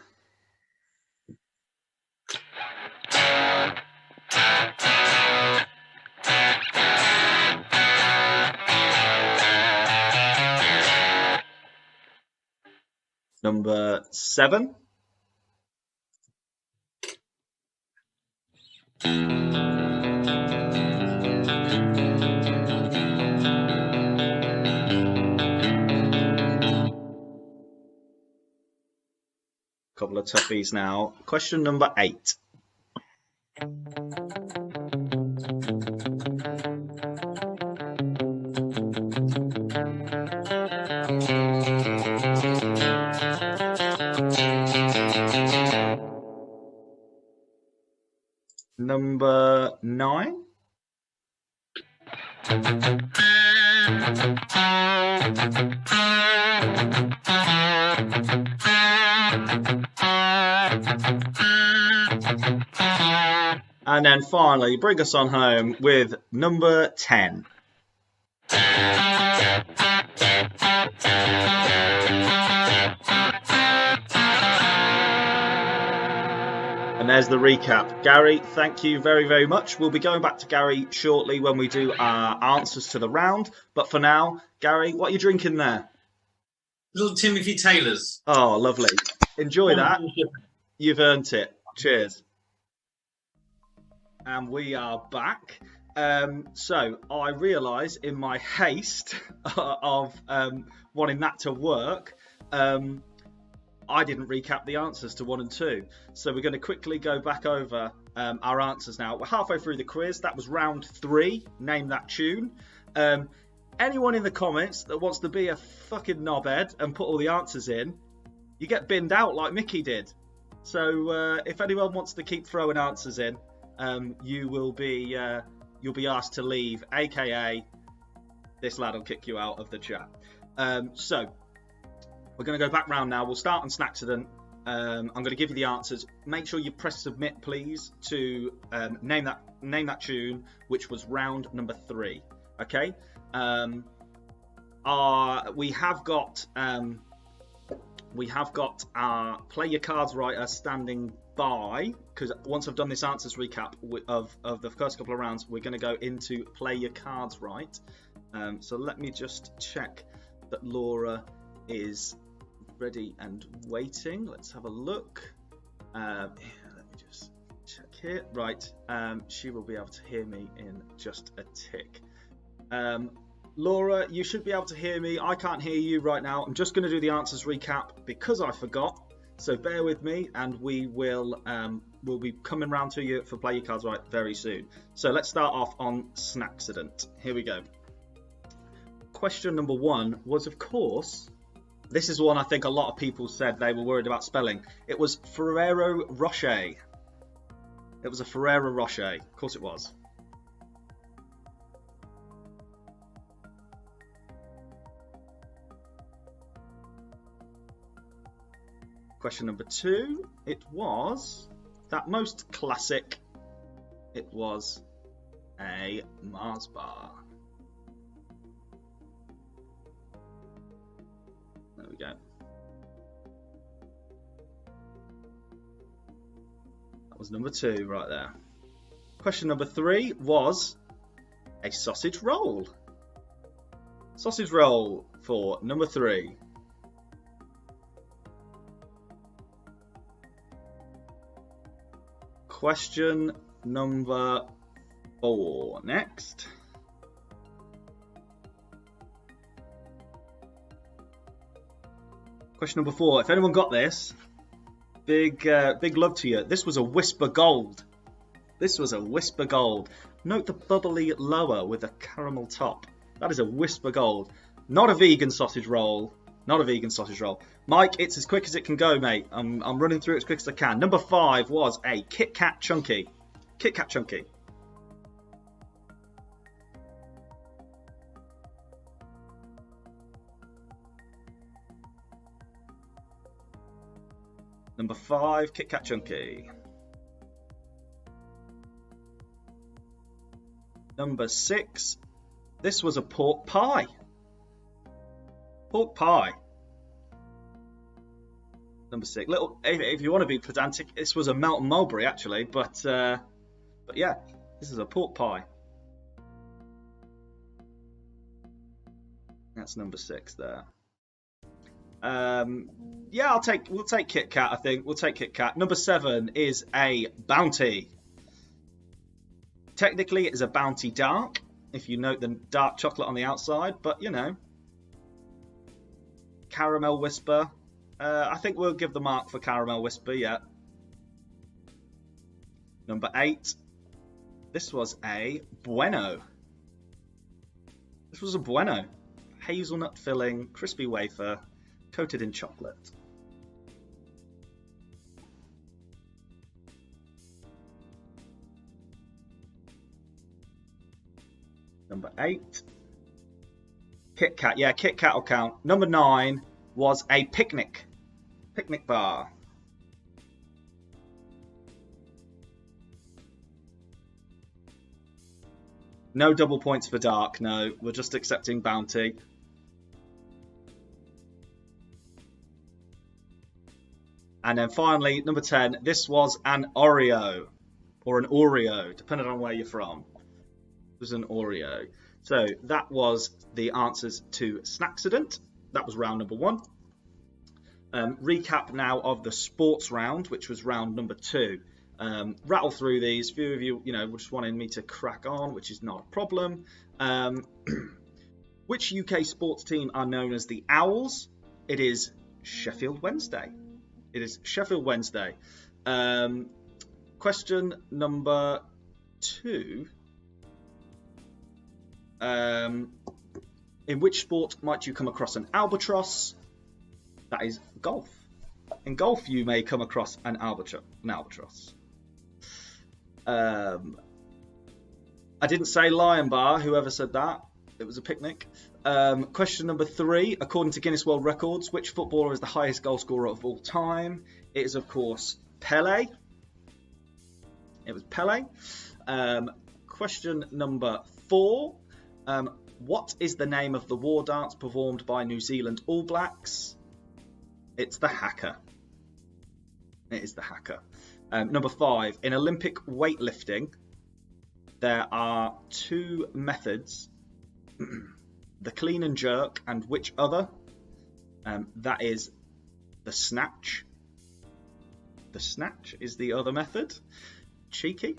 B: Number 7. Couple of toughies now. Question number 8. Number 9. And then finally, bring us on home with number 10. And there's the recap. Gary, thank you very, very much. We'll be going back to Gary shortly when we do our answers to the round. But for now, Gary, what are you drinking there?
F: Little Timothy Taylor's.
B: Oh, lovely. Enjoy that. You've earned it. Cheers. And we are back. So I realise in my haste of wanting that to work, I didn't recap the answers to 1 and 2. So we're going to quickly go back over our answers now. We're halfway through the quiz. That was round 3. Name that tune. Anyone in the comments that wants to be a fucking knobhead and put all the answers in, you get binned out like Mickey did. So if anyone wants to keep throwing answers in, you'll be asked to leave, aka this lad will kick you out of the chat. So we're going to go back round now. We'll start on Snacksident. I'm going to give you the answers. Make sure you press submit, please, to name that tune, which was round number 3. Okay. We have got our play your cards writer standing by, because once I've done this answers recap of the first couple of rounds, we're going to go into play your cards right. So let me just check that Laura is ready and waiting. Let's have a look. Let me just check here. Right, she will be able to hear me in just a tick. Laura, you should be able to hear me. I can't hear you right now. I'm just going to do the answers recap because I forgot. So bear with me, and we'll be coming round to you for Play Your Cards Right very soon. So let's start off on Snacksident. Here we go. Question number 1 was, of course, this is one I think a lot of people said they were worried about spelling. It was Ferrero Rocher. It was a Ferrero Rocher. Of course it was. Question number 2, it was that most classic. It was a Mars bar. There we go. That was number 2 right there. Question number 3 was a sausage roll. Sausage roll for number 3. Question number 4 next. Question number 4. If anyone got this, big love to you. This was a Whisper Gold. This was a Whisper Gold. Note the bubbly lower with a caramel top. That is a Whisper Gold. Not a vegan sausage roll. Not a vegan sausage roll. Mike, it's as quick as it can go, mate. I'm running through it as quick as I can. Number 5 was a Kit Kat Chunky. Kit Kat Chunky. Number 5, Kit Kat Chunky. Number 6, this was a pork pie. Pork pie. Number 6. Little, if you want to be pedantic, this was a Melton Mulberry actually, but yeah, this is a pork pie. That's number 6 there. Yeah, we'll take Kit Kat. I think we'll take Kit Kat. Number 7 is a Bounty. Technically, it is a Bounty Dark, if you note the dark chocolate on the outside, but you know, Caramel Whisper. I think we'll give the mark for Caramel Whisper, yeah. Number 8. This was a Bueno. This was a Bueno. Hazelnut filling, crispy wafer, coated in chocolate. Number 8. Kit Kat, yeah, Kit Kat will count. Number 9 was a picnic bar. No double points for Dark, no. We're just accepting bounty. And then finally, number 10, this was an Oreo. Or an Oreo, depending on where you're from. It was an Oreo. So that was the answers to Snacksident. That was round number 1. Recap now of the sports round, which was round number 2. Rattle through these. A few of you, were just wanting me to crack on, which is not a problem. Which UK sports team are known as the Owls? It is Sheffield Wednesday. It is Sheffield Wednesday. Question number 2. In which sport might you come across an albatross? That is golf. In golf, you may come across an albatross. I didn't say lion bar, whoever said that. It was a picnic. Question number 3. According to Guinness World Records, which footballer is the highest goal scorer of all time? It is, of course, Pelé. It was Pelé. Question number 4. What is the name of the war dance performed by New Zealand All Blacks? It's the haka. It is the haka. Number 5. In Olympic weightlifting, there are 2 methods. The clean and jerk, and which other? That is the snatch. The snatch is the other method. Cheeky.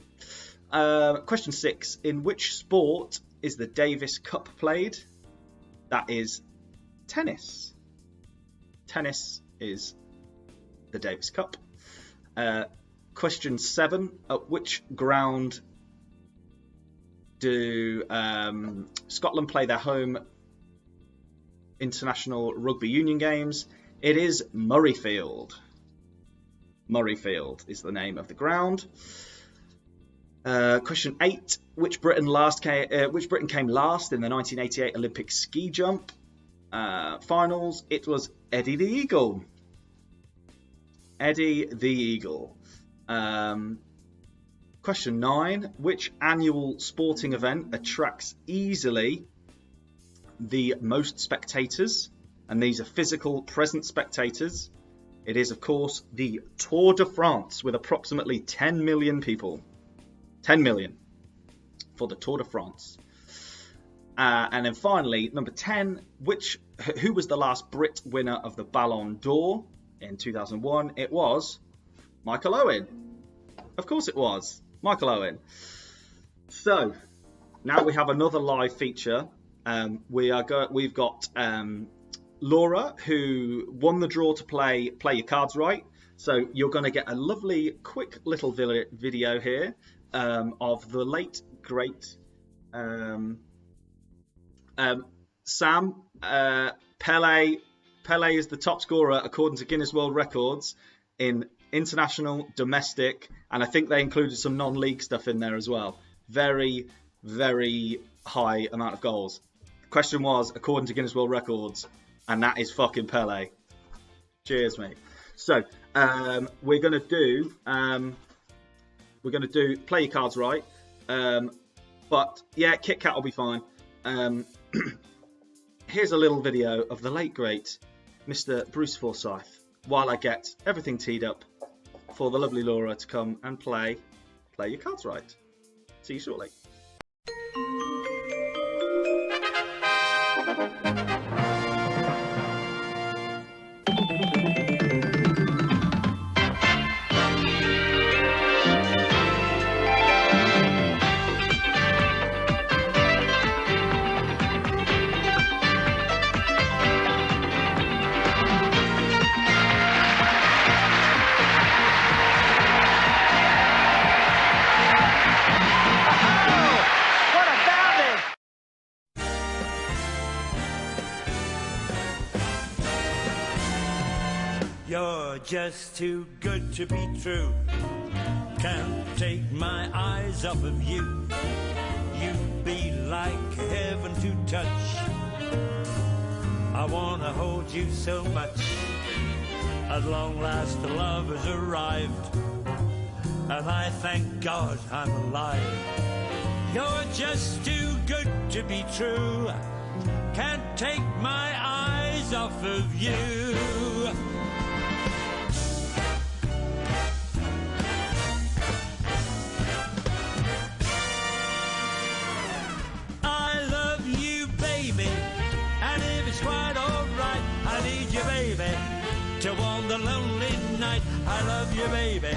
B: Question 6. In which sport is the Davis Cup played? That is tennis. Tennis is the Davis Cup. Question 7. At which ground do Scotland play their home international rugby union games? It is Murrayfield. Murrayfield is the name of the ground. Question 8. Which Britain came last in the 1988 Olympic ski jump finals? It was Eddie the Eagle. Eddie the Eagle. Question 9. Which annual sporting event attracts easily the most spectators? And these are physical, present spectators. It is, of course, the Tour de France, with approximately 10 million people. 10 million for the Tour de France. And then finally, number 10, who was the last Brit winner of the Ballon d'Or in 2001? It was Michael Owen. Of course it was. Michael Owen. So, now we have another live feature. We've got Laura, who won the draw to play Your Cards Right. So you're going to get a lovely, quick little video here of the late, great Sam. Pelé is the top scorer according to Guinness World Records in international, domestic, and I think they included some non-league stuff in there as well. Very, very high amount of goals. The question was according to Guinness World Records, and that is fucking Pelé. Cheers, mate. So we're gonna do play your cards right. But yeah, Kit Kat will be fine. Here's a little video of the late great Mr. Bruce Forsyth, while I get everything teed up for the lovely Laura to come and play your cards right. See you shortly.
G: You're just too good to be true. Can't take my eyes off of you. You'd be like heaven to touch. I wanna hold you so much. At long last the love has arrived, and I thank God I'm alive. You're just too good to be true. Can't take my eyes off of you. I love you, baby, and if it's quite alright, I need you, baby, to warm the lonely night. I love you, baby.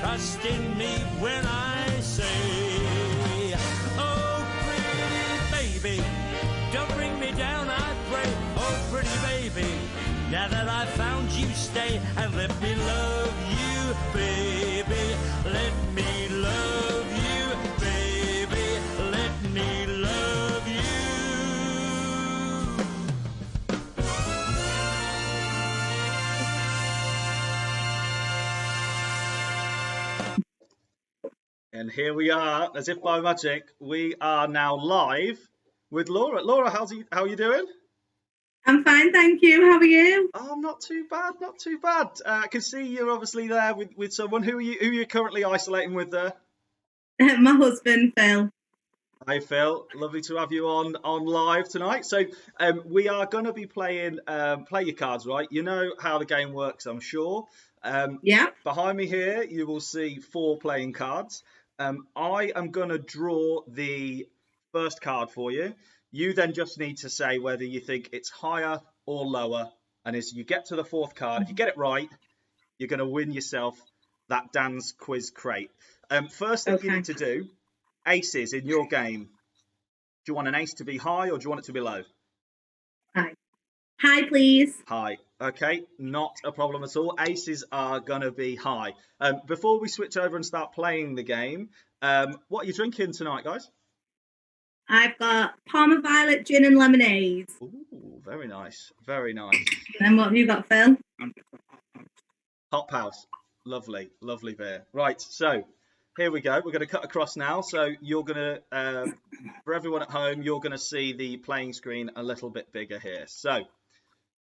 G: Trust in me when I say, oh, pretty baby, don't bring me down, I pray. Oh, pretty baby, now that I found you, stay and let me love you, baby. Let me love you, baby. Let me love you.
B: And here we are, as if by magic, we are now live with Laura. Laura, how are you doing?
H: I'm fine, thank you. How are you?
B: Oh, not too bad, not too bad. I can see you're obviously there with someone. Who are you currently isolating with there?
H: My husband, Phil.
B: Hi, Phil. Lovely to have you on live tonight. So we are going to be playing Play Your Cards, right? You know how the game works, I'm sure.
H: Yeah.
B: Behind me here, you will see 4 playing cards. I am going to draw the first card for you. You then just need to say whether you think it's higher or lower. And as you get to the 4th card, if you get it right, you're going to win yourself that Dan's Quiz crate. First thing you need to do, aces in your game. Do you want an ace to be high or do you want it to be low?
H: Hi. Hi, please.
B: High. Okay, not a problem at all. Aces are going to be high. Before we switch over and start playing the game, what are you drinking tonight, guys?
H: I've got Parma Violet Gin and Lemonade.
B: Ooh, very nice. Very nice.
H: And what have you got, Phil?
B: Hop House. Lovely, lovely beer. Right, so here we go. We're going to cut across now. So you're going to, for everyone at home, you're going to see the playing screen a little bit bigger here. So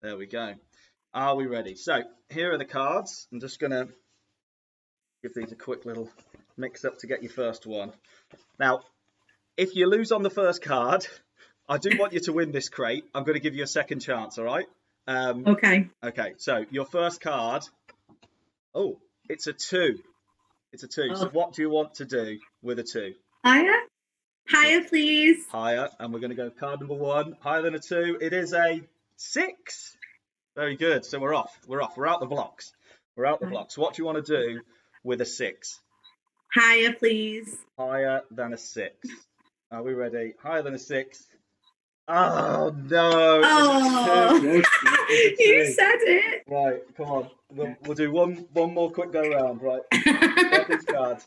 B: there we go. Are we ready? So here are the cards. I'm just going to give these a quick little mix up to get your first one. Now, if you lose on the first card, I do want you to win this crate. I'm going to give you a second chance, all right?
H: Okay.
B: Okay, so your first card. Oh, it's a 2. It's a 2. Oh. So what do you want to do with a 2?
H: Higher? Higher, please.
B: Higher. And we're going to go card number 1. Higher than a 2. It is a 6. Very good. So we're off. We're off. We're out the blocks. We're out the blocks. What do you want to do with a 6?
H: Higher, please.
B: Higher than a 6. Are we ready? Higher than a 6. Oh, no.
H: Oh, you said it.
B: Right, come on. We'll do one more quick go round, right? Get this card.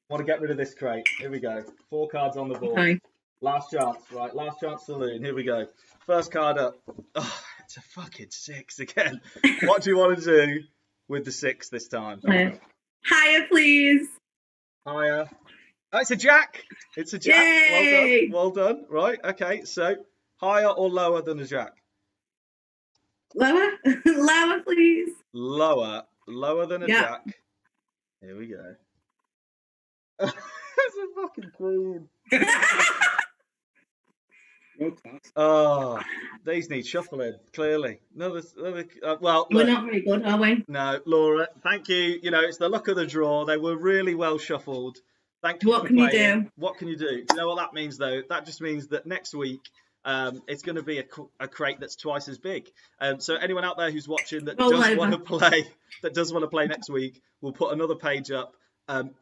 B: Want to get rid of this crate. Here we go. 4 cards on the board. Okay. Last chance, right? Last chance saloon. Here we go. First card up. Oh, it's a fucking 6 again. What do you want to do with the 6 this time?
H: Higher, please.
B: Higher. Oh, it's a jack. It's a jack.
H: Yay!
B: Well done. Well done. Right. Okay. So higher or lower than a jack?
H: Lower. Lower, please.
B: Lower. Lower than a jack. Here we go. It's a fucking queen. Oh, these need shuffling, clearly. Well,
H: we're not very good, are we?
B: No, Laura, thank you. You know, it's the luck of the draw. They were really well shuffled. Thank you.
H: What can you do?
B: What can you do? Do you know what that means, though? That just means that next week it's going to be a crate that's twice as big. So anyone out there who's watching that does want to play next week, we'll put another page up.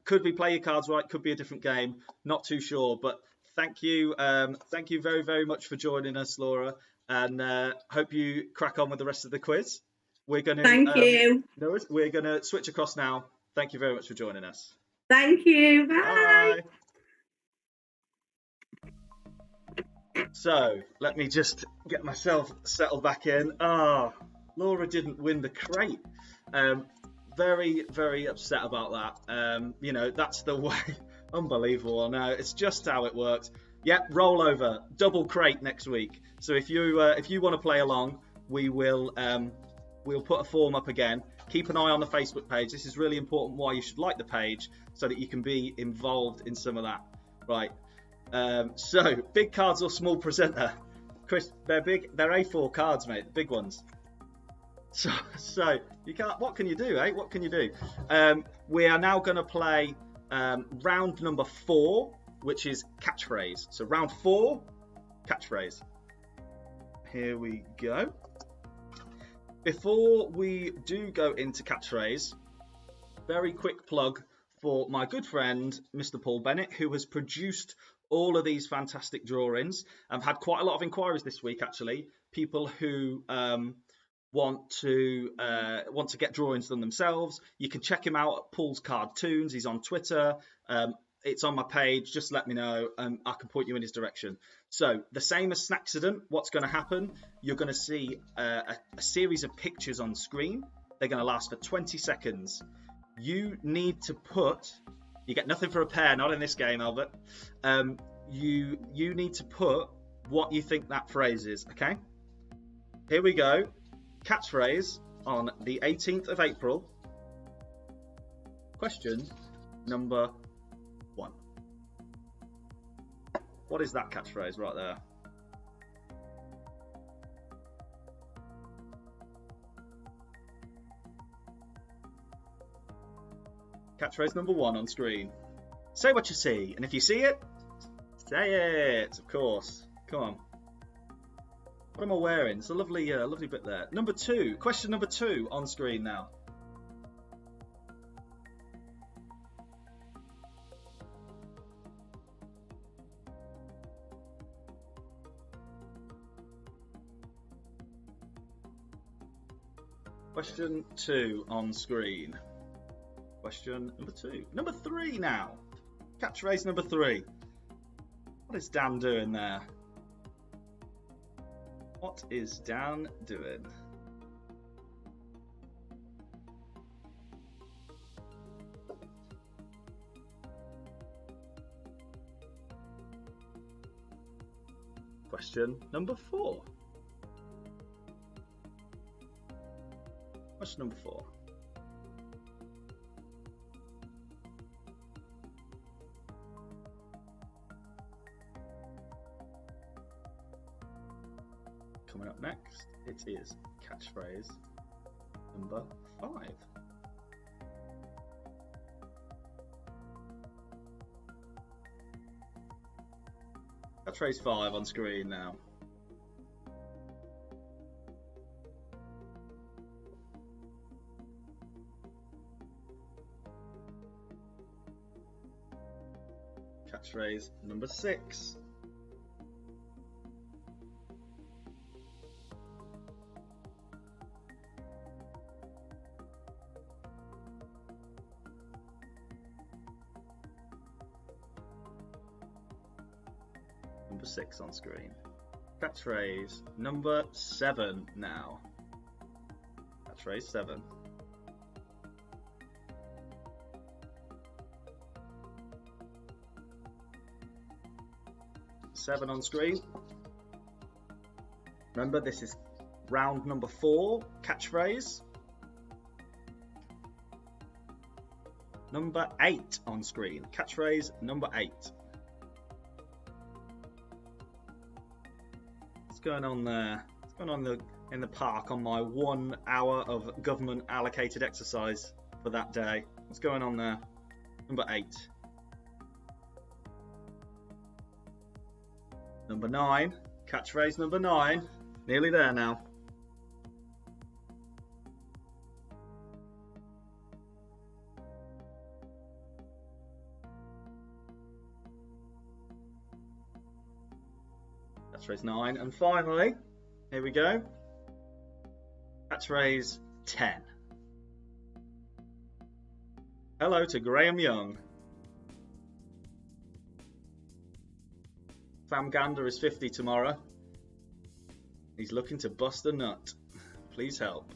B: Could we play your cards right? Could be a different game. Not too sure, but thank you very, very much for joining us, Laura, and hope you crack on with the rest of the quiz. We're going to
H: thank you.
B: No, we're going to switch across now. Thank you very much for joining us.
H: Thank you. Bye.
B: Bye. So let me just get myself settled back in. Laura didn't win the crate. Very, very upset about that. You know, that's the way. Unbelievable. No, it's just how it works. Yep, rollover, double crate next week. So if you want to play along, we'll put a form up again. Keep an eye on the Facebook page. This is really important. Why you should like the page so that you can be involved in some of that. Right. So big cards or small presenter, Chris? They're big. They're A4 cards, mate. The big ones. So you can't. What can you do, eh? What can you do? We are now going to play round number 4. Which is catchphrase. So round 4, catchphrase. Here we go. Before we do go into catchphrase, very quick plug for my good friend, Mr. Paul Bennett, who has produced all of these fantastic drawings. I've had quite a lot of inquiries this week, actually. People who want to get drawings done themselves. You can check him out at Paul's Cartoons. He's on Twitter. It's on my page. Just let me know. I can point you in his direction. So the same as Snacksident, what's going to happen? You're going to see a series of pictures on screen. They're going to last for 20 seconds. You need to put. You get nothing for a pair, not in this game, Albert. You need to put what you think that phrase is. Okay. Here we go. Catchphrase on the 18th of April. Question number 1. What is that catchphrase right there? Catchphrase number 1 on screen. Say what you see, and if you see it, say it, of course. Come on. What am I wearing? It's a lovely bit there. Number 2. Question number 2 on screen now. Question 2 on screen. Question number 2. Number 3 now. Catchphrase number 3. What is Dan doing there? What is Dan doing? Question number 4. Question number 4. Coming up next, it is catchphrase number 5. Catchphrase 5 on screen now. Catchphrase number 6. Number 6 on screen. Catchphrase number 7 now. Catchphrase 7. Seven on screen. Remember, this is round number 4, catchphrase. Number 8 on screen. Catchphrase number 8. What's going on there? What's going on in the park on my 1 hour of government allocated exercise for that day? What's going on there? Number 8. Number 9, catchphrase number 9, nearly there now. Catchphrase 9, and finally, here we go. Catchphrase 10. Hello to Graham Young. Sam Gander is 50 tomorrow. He's looking to bust a nut. Please help.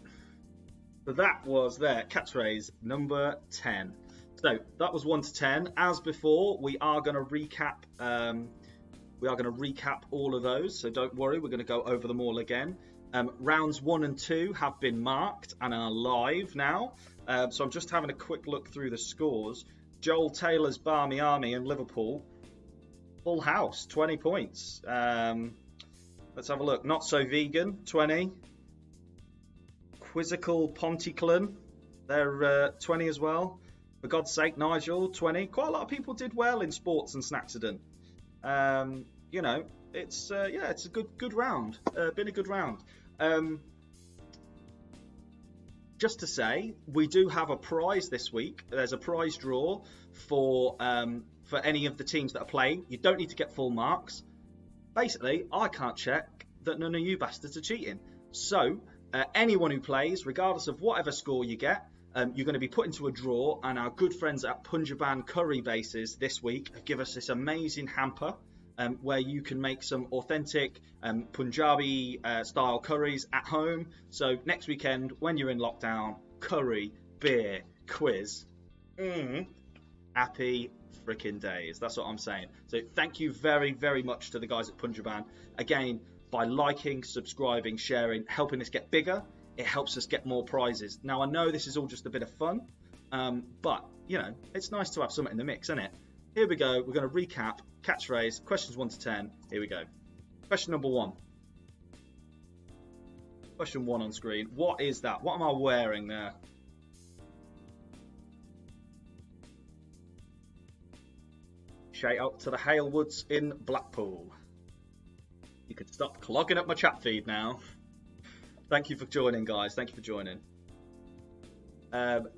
B: So that was their catchphrase number 10. So that was 1 to 10. As before, we are going to recap We are going to recap all of those, so don't worry, we're going to go over them all again. Rounds 1 and 2 have been marked and are live now. So I'm just having a quick look through the scores. Joel Taylor's Barmy Army in Liverpool, full house, 20 points. Let's have a look. Not So Vegan, 20. Quizzical Pontyclun, they're 20 as well. For God's sake, Nigel, 20. Quite a lot of people did well in Sports and Snacksident. You know, it's it's a good round. Been a good round. Just to say, we do have a prize this week. There's a prize draw for any of the teams that are playing. You don't need to get full marks. Basically, I can't check that none of you bastards are cheating. So, anyone who plays, regardless of whatever score you get, you're going to be put into a draw. And our good friends at Punjaban Curry Bases this week give us this amazing hamper where you can make some authentic Punjabi style curries at home. So next weekend, when you're in lockdown, curry, beer, quiz. Happy freaking days. That's what I'm saying. So thank you very, very much to the guys at Punjaban. Again, by liking, subscribing, sharing, helping us get bigger, it helps us get more prizes. Now, I know this is all just a bit of fun, but, you know, it's nice to have something in the mix, isn't it? Here we go. We're going to recap Catchphrase, questions 1 to 10. Here we go. Question number 1. Question 1 on screen. What is that? What am I wearing there? Shout out to the Halewoods in Blackpool. You can stop clogging up my chat feed now. Thank you for joining, guys. Thank you for joining.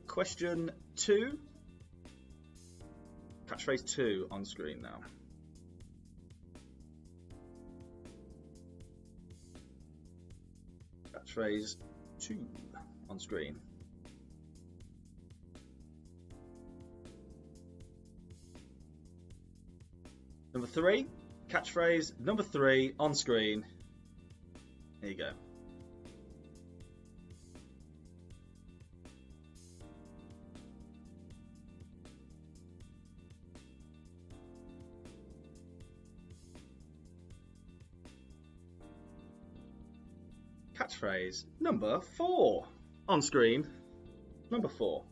B: Question 2. Catchphrase 2 on screen now. Catchphrase 2 on screen. Number 3. Catchphrase number 3 on screen. There you go. Catchphrase number 4 on screen. Number 4.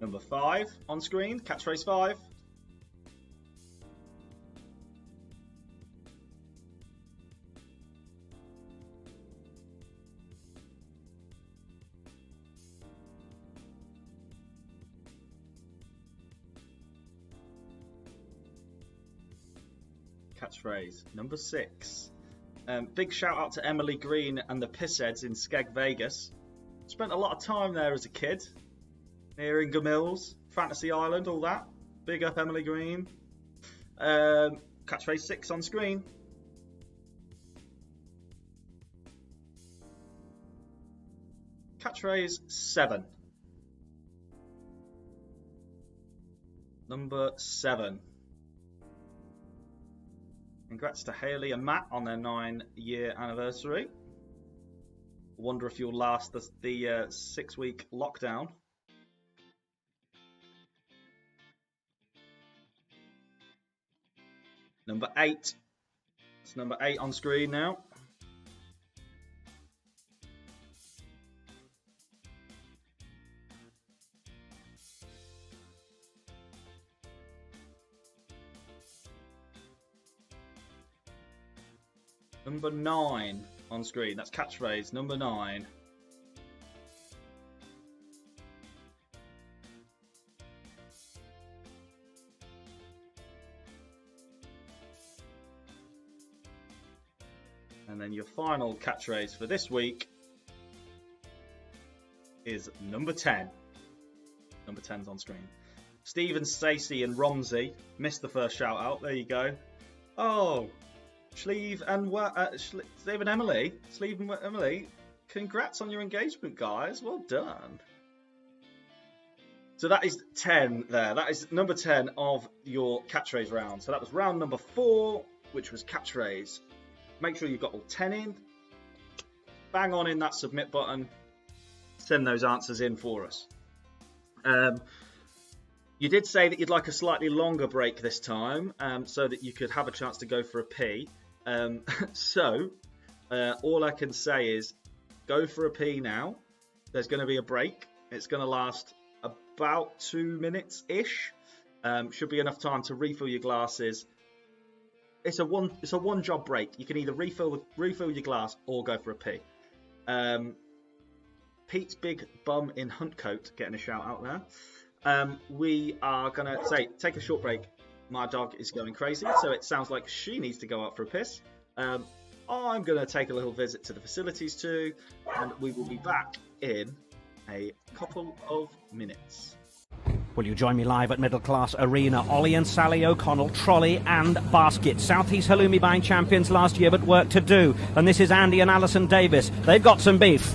B: Number 5 on screen. Catchphrase 5. Catchphrase number 6. Big shout out to Emily Green and the Pissheads in Skeg, Vegas. Spent a lot of time there as a kid. Here in Gamills, Fantasy Island, all that. Big up Emily Green. Catchphrase 6 on screen. Catchphrase 7. Number 7. Congrats to Hayley and Matt on their 9-year anniversary. Wonder if you'll last the 6-week lockdown. Number 8. It's number 8 on screen now. Number 9 on screen. That's catchphrase number 9. And then your final catchphrase for this week is number 10. Number 10's on screen. Stephen, Stacey and Romsey missed the first shout out. There you go. Oh, Sleeve and Steve and Emily. Sleeve and Emily. Congrats on your engagement, guys. Well done. So that is 10 there. That is number 10 of your catchphrase round. So that was round number 4, which was catchphrase. Make sure you've got all 10 in. Bang on in that submit button. Send those answers in for us. You did say that you'd like a slightly longer break this time, so that you could have a chance to go for a pee. All I can say is go for a pee now. There's going to be a break. It's going to last about 2 minutes-ish. Should be enough time to refill your glasses. It's a one job break. You can either refill your glass or go for a pee. Pete's big bum in hunt coat getting a shout out there. We are gonna take a short break. My dog is going crazy, so it sounds like she needs to go out for a piss. I'm gonna take a little visit to the facilities too, and we will be back in a couple of minutes.
I: Will you join me live at Middle Class Arena? Ollie and Sally O'Connell, trolley and basket. Southeast Halloumi buying champions last year, but work to do. And this is Andy and Alison Davis. They've got some beef.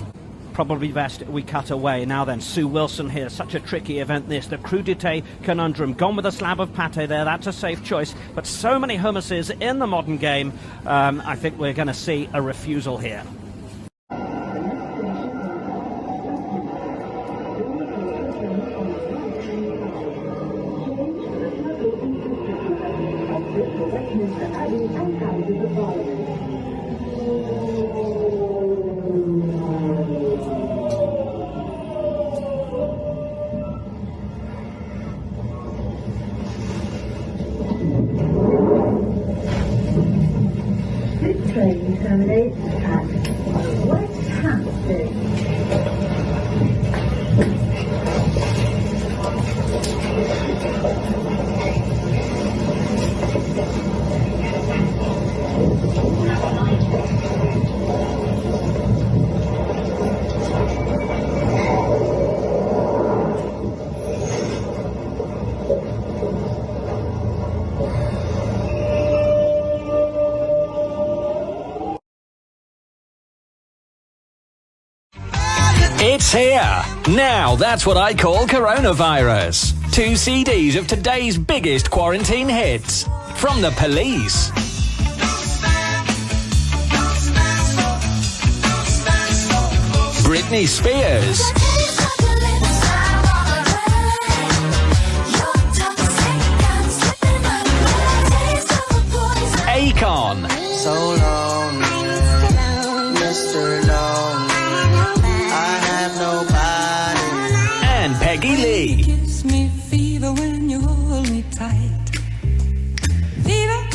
I: Probably best we cut away. Now then, Sue Wilson here. Such a tricky event this. The crudité conundrum. Gone with a slab of pate there. That's a safe choice. But so many hummuses in the modern game. I think we're going to see a refusal here.
J: This train terminates at West Hampstead.
K: It's here. Now that's what I call coronavirus. 2 CDs of today's biggest quarantine hits. From The Police. Britney Spears. Akon.
L: So long, Mr. Long. I have nobody.
K: And Peggy Lee.
M: Gives me fever when you hold me tight. Fever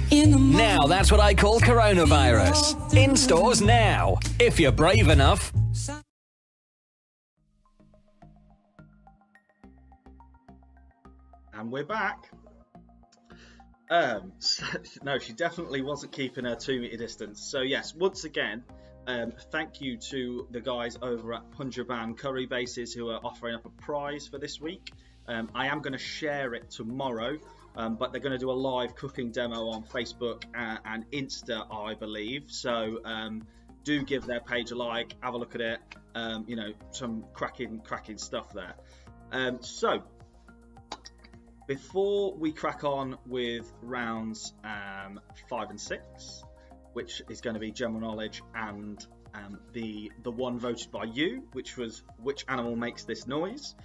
M: in the morning.
K: Now that's what I call coronavirus. In stores now, if you're brave enough.
B: And we're back. No, she definitely wasn't keeping her 2 meter distance. So yes, once again, thank you to the guys over at Punjaban Curry Bases who are offering up a prize for this week. I am going to share it tomorrow, but they're going to do a live cooking demo on Facebook and Insta, I believe. So do give their page a like, have a look at it. You know, some cracking stuff there. So before we crack on with rounds 5 and 6, which is going to be general knowledge and the one voted by you, which was which animal makes this noise,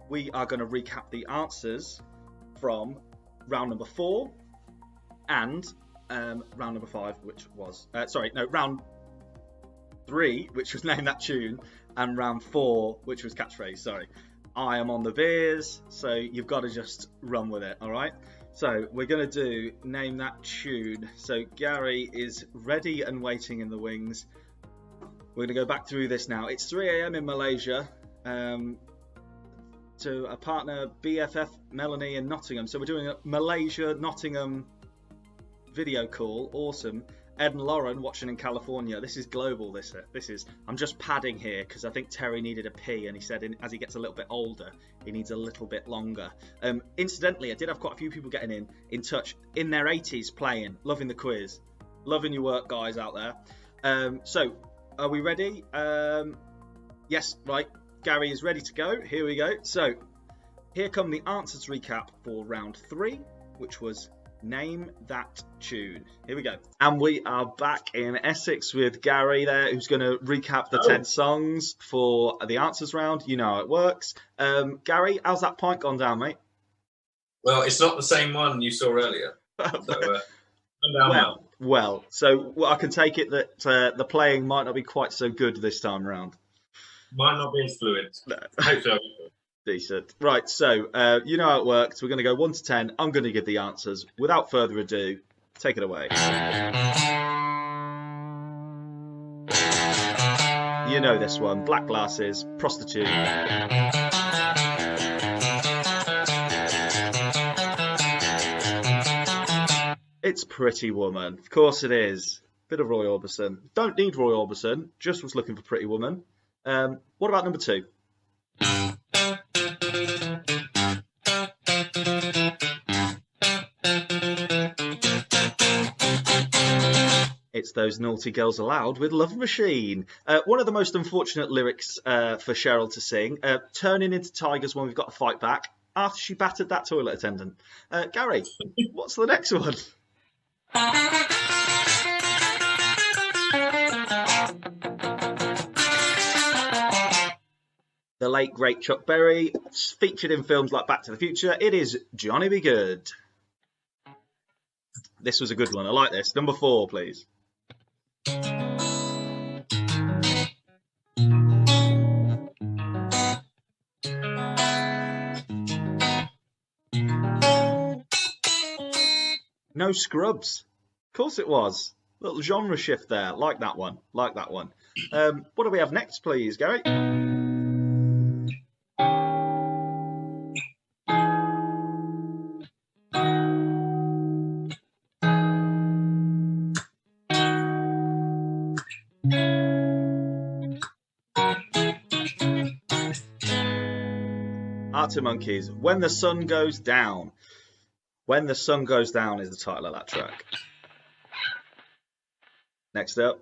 B: we are going to recap the answers from round number 4 and round number 5, which was round 3, which was Name That Tune, and round 4, which was Catchphrase. Sorry. I am on the beers, so you've got to just run with it, all right? So we're going to do Name That Tune. So Gary is ready and waiting in the wings. We're going to go back through this now. It's 3 a.m. in Malaysia to a partner, BFF Melanie in Nottingham. So we're doing a Malaysia-Nottingham video call. Awesome. Ed and Lauren watching in California. This is global. This is. I'm just padding here because I think Terry needed a pee, and he said as he gets a little bit older, he needs a little bit longer. Incidentally, I did have quite a few people getting in touch in their 80s playing, loving the quiz, loving your work, guys out there. So, are we ready? Yes, right. Gary is ready to go. Here we go. So, here come the answers recap for round 3, which was Name That Tune. Here we go. And we are back in Essex with Gary there, who's going to recap the 10 songs for the answers round. You know how it works. Gary, how's that pint gone down, mate?
F: Well, it's not the same one you saw earlier. So,
B: so I can take it that the playing might not be quite so good this time around.
F: Might not be as fluid. No. I hope so.
B: Decent. Right, so you know how it works. We're going to go 1 to 10. I'm going to give the answers. Without further ado, take it away. You know this one. Black Glasses, Prostitute. It's Pretty Woman. Of course it is. Bit of Roy Orbison. Don't need Roy Orbison. Just was looking for Pretty Woman. What about number 2? It's Those Naughty Girls Aloud with Love Machine. One of the most unfortunate lyrics for Cheryl to sing. Turning into tigers when we've got to fight back. After she battered that toilet attendant. Gary, what's the next one? The late, great Chuck Berry, featured in films like Back to the Future. It is Johnny Be Good. This was a good one. I like this. Number 4, please. No Scrubs. Of course it was. Little genre shift there. Like that one. Like that one. What do we have next, please, Gary? Arctic Monkeys, When the Sun Goes Down. When the Sun Goes Down is the title of that track. Next up,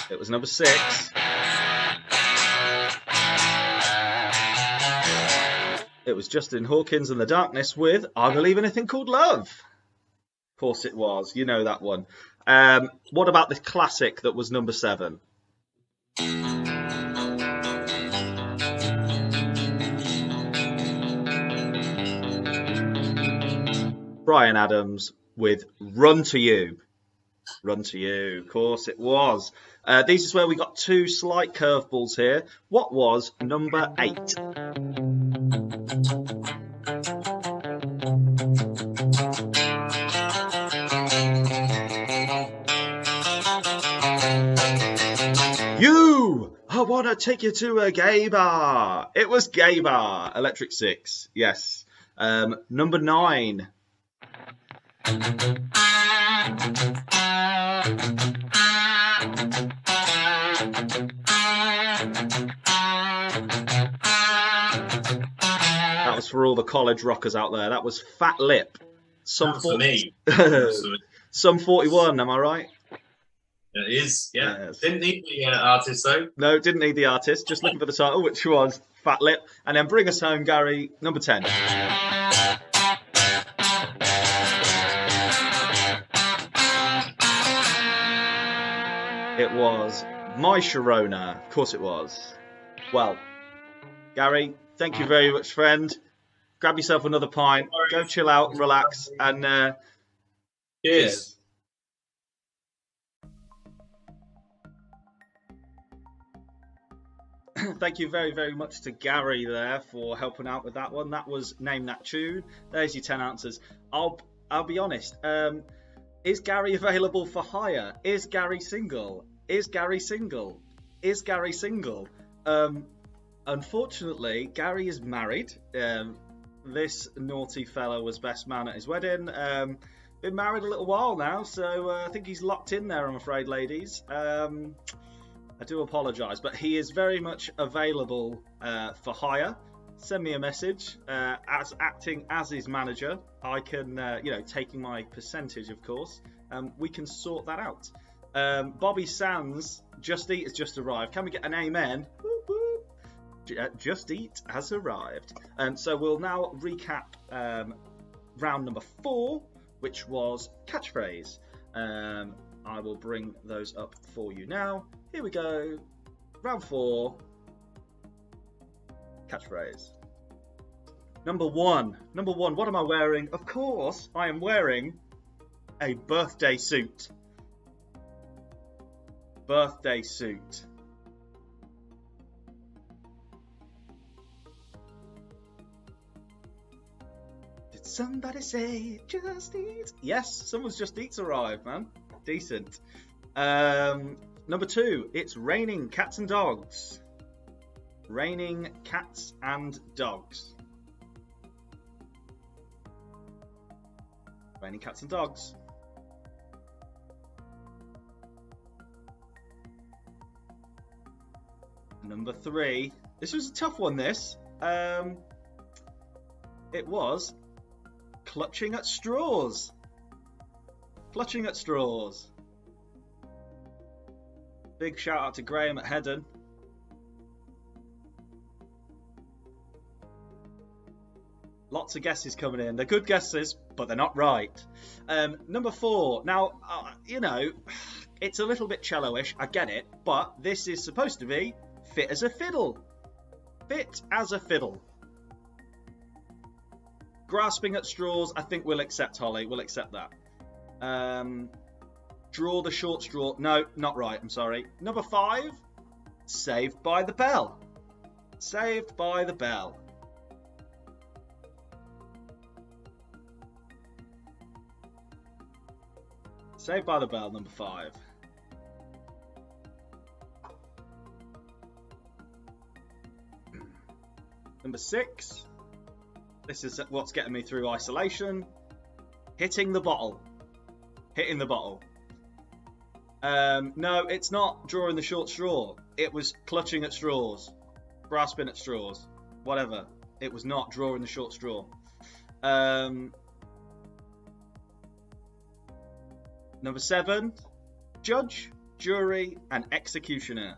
B: it was number 6. It was Justin Hawkins and the Darkness with I Believe Anything Called Love. Of course it was. You know that one. What about the classic that was number 7? Bryan Adams with Run to You. Run to You, of course it was. This is where we got 2 slight curveballs here. What was number 8? I want to take you to a gay bar. It was Gay Bar, Electric Six. Yes. Number 9. That was for all the college rockers out there. That was Fat Lip.
F: For me.
B: Sum 41, am I right?
F: It is, yeah.
B: Yes.
F: Didn't need the artist, though.
B: No, didn't need the artist. Just looking for the title, which was Fat Lip. And then bring us home, Gary, number 10. It was My Sharona. Of course it was. Well, Gary, thank you very much, friend. Grab yourself another pint, go chill out, relax, and
F: cheers.
B: Thank you very, very much to Gary there for helping out with that one. That was Name That Tune. There's your 10 answers. I'll be honest. Is Gary available for hire? Is Gary single? Is Gary single? Is Gary single? Unfortunately, Gary is married. This naughty fellow was best man at his wedding. Been married a little while now, so I think he's locked in there, I'm afraid, ladies. I do apologise, but he is very much available for hire. Send me a message. As acting as his manager, I can, taking my percentage, of course, we can sort that out. Bobby Sands, Just Eat has just arrived. Can we get an amen? Whoop, whoop. Just Eat has arrived. So we'll now recap round number 4, which was Catchphrase. I will bring those up for you now. Here we go. Round 4. Catchphrase. Number 1. What am I wearing? Of course, I am wearing a birthday suit. Birthday suit. Did somebody say Just Eat? Yes, someone's Just Eat's arrived, man. Decent. Number 2, it's raining cats and dogs. Raining cats and dogs. Raining cats and dogs. Number 3. This was a tough one, this. It was clutching at straws. Clutching at straws. Big shout out to Graham at Hedden. Lots of guesses coming in. They're good guesses, but they're not right. Number 4. Now, you know, it's a little bit cello-ish, I get it, but this is supposed to be fit as a fiddle. Fit as a fiddle. Grasping at straws, I think we'll accept, Holly. We'll accept that. Draw the short straw. No, not right, I'm sorry. Number 5. Saved by the Bell. Saved by the Bell. Saved by the Bell, number 5. Number 6. This is what's getting me through isolation. Hitting the bottle. Hitting the bottle. No, it's not drawing the short straw. It was clutching at straws. Grasping at straws. Whatever. It was not drawing the short straw. Number 7, judge, jury, and executioner.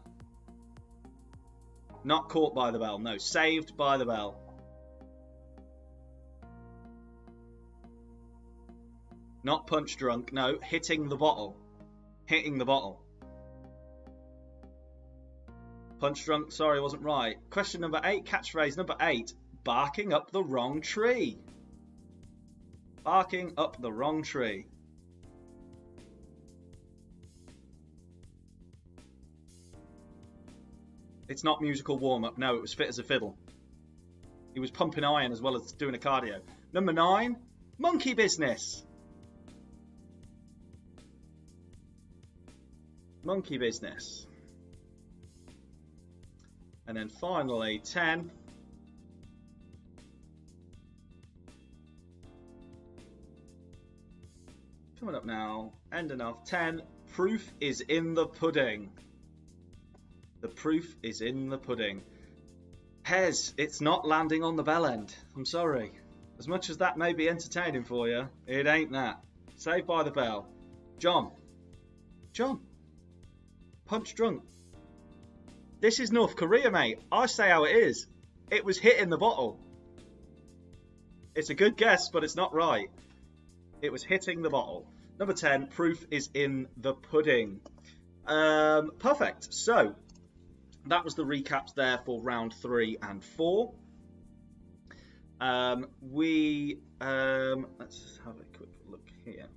B: Not caught by the bell, no, saved by the bell. Not punch drunk, no, hitting the bottle. Hitting the bottle. Punch drunk, sorry, wasn't right. Question number 8, catchphrase number 8, barking up the wrong tree. Barking up the wrong tree. It's not musical warm-up. No, it was fit as a fiddle. He was pumping iron as well as doing a cardio. Number 9, monkey business. Monkey business. And then finally, 10. Coming up now, ending off 10. Proof is in the pudding. The proof is in the pudding. Hez, it's not landing on the bell end. I'm sorry. As much as that may be entertaining for you, it ain't that. Saved by the Bell. John. Punch drunk. This is North Korea, mate. I say how it is. It was hitting the bottle. It's a good guess, but it's not right. It was hitting the bottle. Number 10, proof is in the pudding. Perfect. So, that was the recaps there for round 3 and 4. Let's have a quick look here.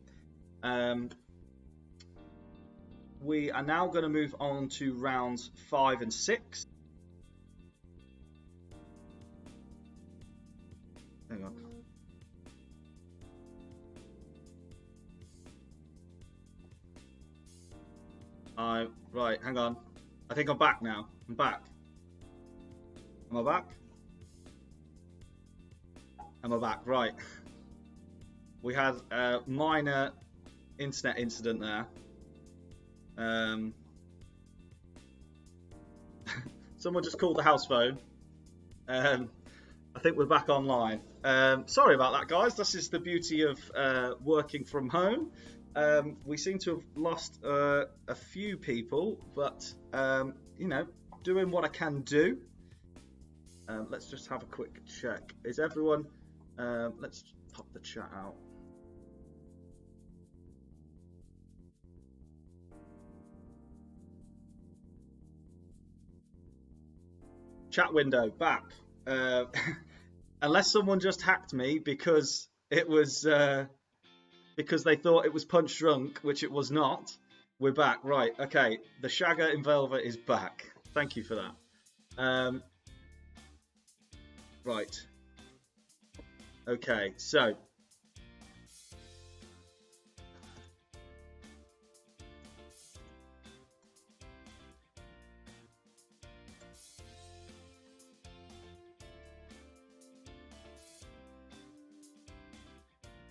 B: We are now going to move on to rounds 5 and 6. Hang on. Right, hang on. I think I'm back now. I'm back. Am I back? Am I back? Right. We had a minor internet incident there. Someone just called the house phone. I think we're back online. Sorry about that, guys. This is the beauty of working from home. We seem to have lost a few people, but doing what I can do. Let's just have a quick check. Is everyone? Let's pop the chat out. Chat window back. Unless someone just hacked me because it was because they thought it was Punch Drunk, which it was not. We're back, right? Okay, the Shagger in Velvet is back. Thank you for that. Right. Okay, so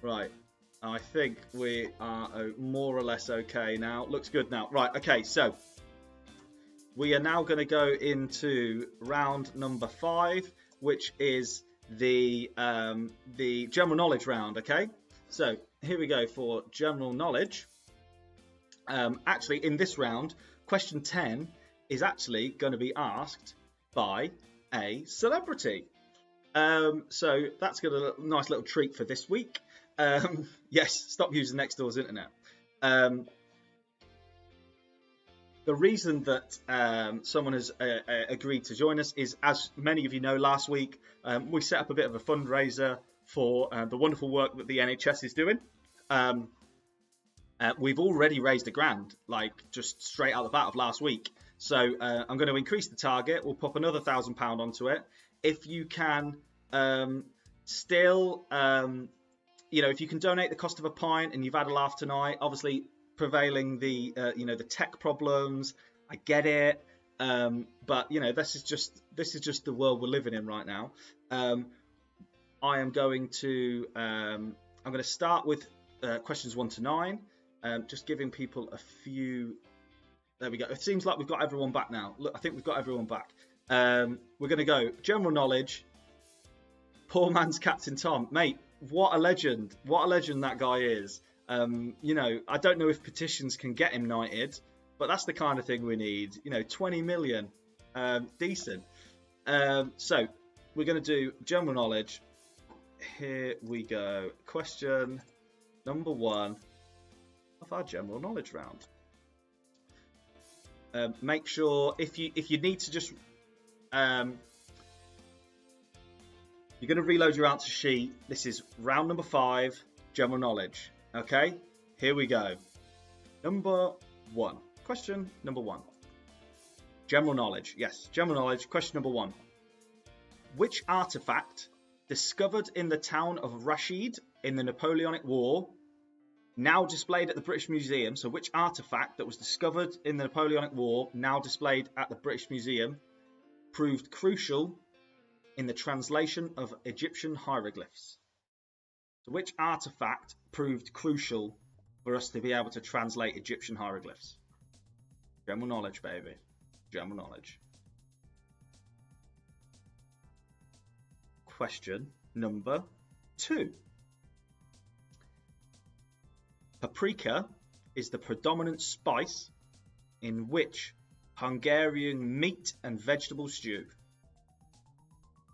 B: right. I think we are more or less okay now. Looks good now. Right, okay, so we are now going to go into round number 5, which is the general knowledge round, okay? So here we go for general knowledge. Actually, in this round, question 10 is actually going to be asked by a celebrity. So that's got a nice little treat for this week. Yes, stop using next door's internet. The reason that someone has agreed to join us is, as many of you know, last week we set up a bit of a fundraiser for the wonderful work that the NHS is doing. We've already raised £1,000, like just straight out the bat of last week. So I'm going to increase the target. We'll pop another £1,000 onto it. If you can still, if you can donate the cost of a pint and you've had a laugh tonight, obviously prevailing the the tech problems, I get it, but this is just the world we're living in right now. I am going to start with questions 1 to 9, just giving people a few. There we go. It seems like we've got everyone back now. Look, I think we've got everyone back. We're going to go general knowledge. Poor man's Captain Tom, mate. What a legend! What a legend that guy is. I don't know if petitions can get him knighted, but that's the kind of thing we need. 20 million, decent. So we're going to do general knowledge. Here we go. Question number 1 of our general knowledge round. Make sure if you need to just you're going to reload your answer sheet. This is round number 5, general knowledge. Okay, here we go. Number 1. Question number 1. General knowledge. Yes, general knowledge. Question number 1. Which artifact discovered in the town of Rashid in the Napoleonic War, now displayed at the British Museum? So which artifact that was discovered in the Napoleonic War, now displayed at the British Museum, proved crucial in the translation of Egyptian hieroglyphs? So which artifact proved crucial for us to be able to translate Egyptian hieroglyphs? General knowledge, baby. General knowledge. Question number 2. Paprika is the predominant spice in which Hungarian meat and vegetable stew?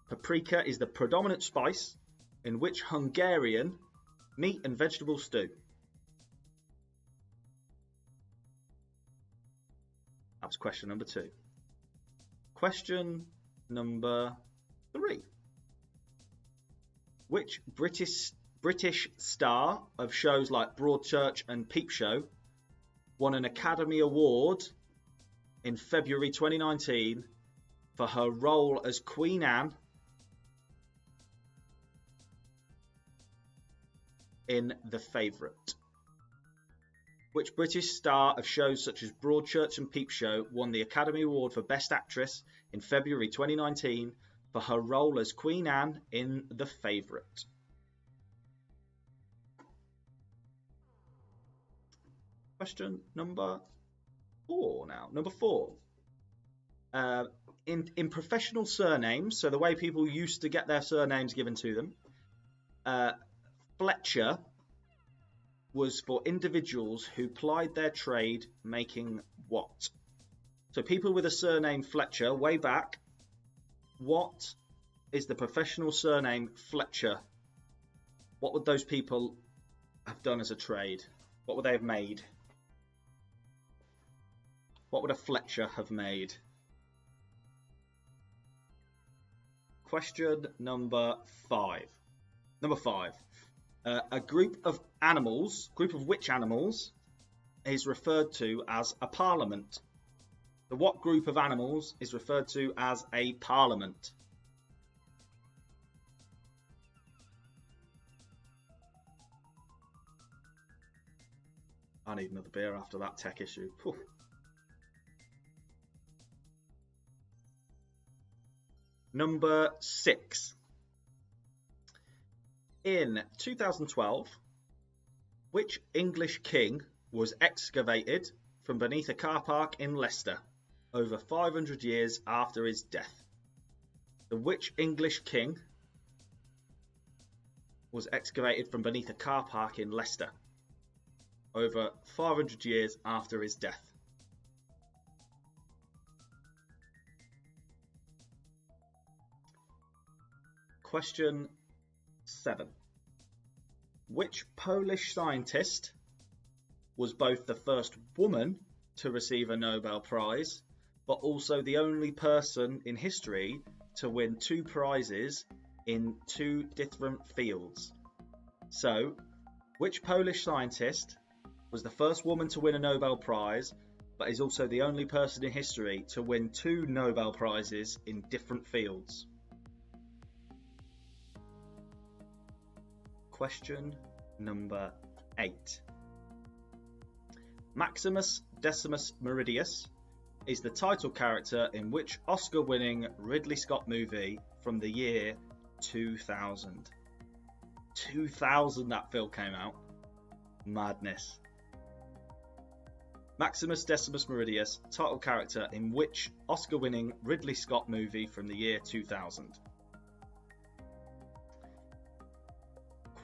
B: Paprika is the predominant spice in which Hungarian meat and vegetable stew? That was question number 2. Question number 3. Which British star of shows like Broadchurch and Peep Show won an Academy Award in February 2019 for her role as Queen Anne in The Favourite? Which British star of shows such as Broadchurch and Peep Show won the Academy Award for Best Actress in February 2019 for her role as Queen Anne in The Favourite? Question number 4 now. Number 4. In professional surnames, so the way people used to get their surnames given to them, Fletcher was for individuals who plied their trade making what? So people with a surname Fletcher, way back, what is the professional surname Fletcher? What would those people have done as a trade? What would they have made? What would a Fletcher have made? Question number 5. Number 5. A group of animals, group of which animals is referred to as a parliament? So what group of animals is referred to as a parliament? I need another beer after that tech issue. Whew. Number 6. In 2012, which English king was excavated from beneath a car park in Leicester over 500 years after his death? So which English king was excavated from beneath a car park in Leicester over 500 years after his death? Question 7. Which Polish scientist was both the first woman to receive a Nobel Prize, but also the only person in history to win 2 prizes in 2 different fields? So, which Polish scientist was the first woman to win a Nobel Prize, but is also the only person in history to win 2 Nobel Prizes in different fields? Question number 8. Maximus Decimus Meridius is the title character in which Oscar-winning Ridley Scott movie from the year 2000? 2000 that film came out. Madness. Maximus Decimus Meridius, title character in which Oscar-winning Ridley Scott movie from the year 2000?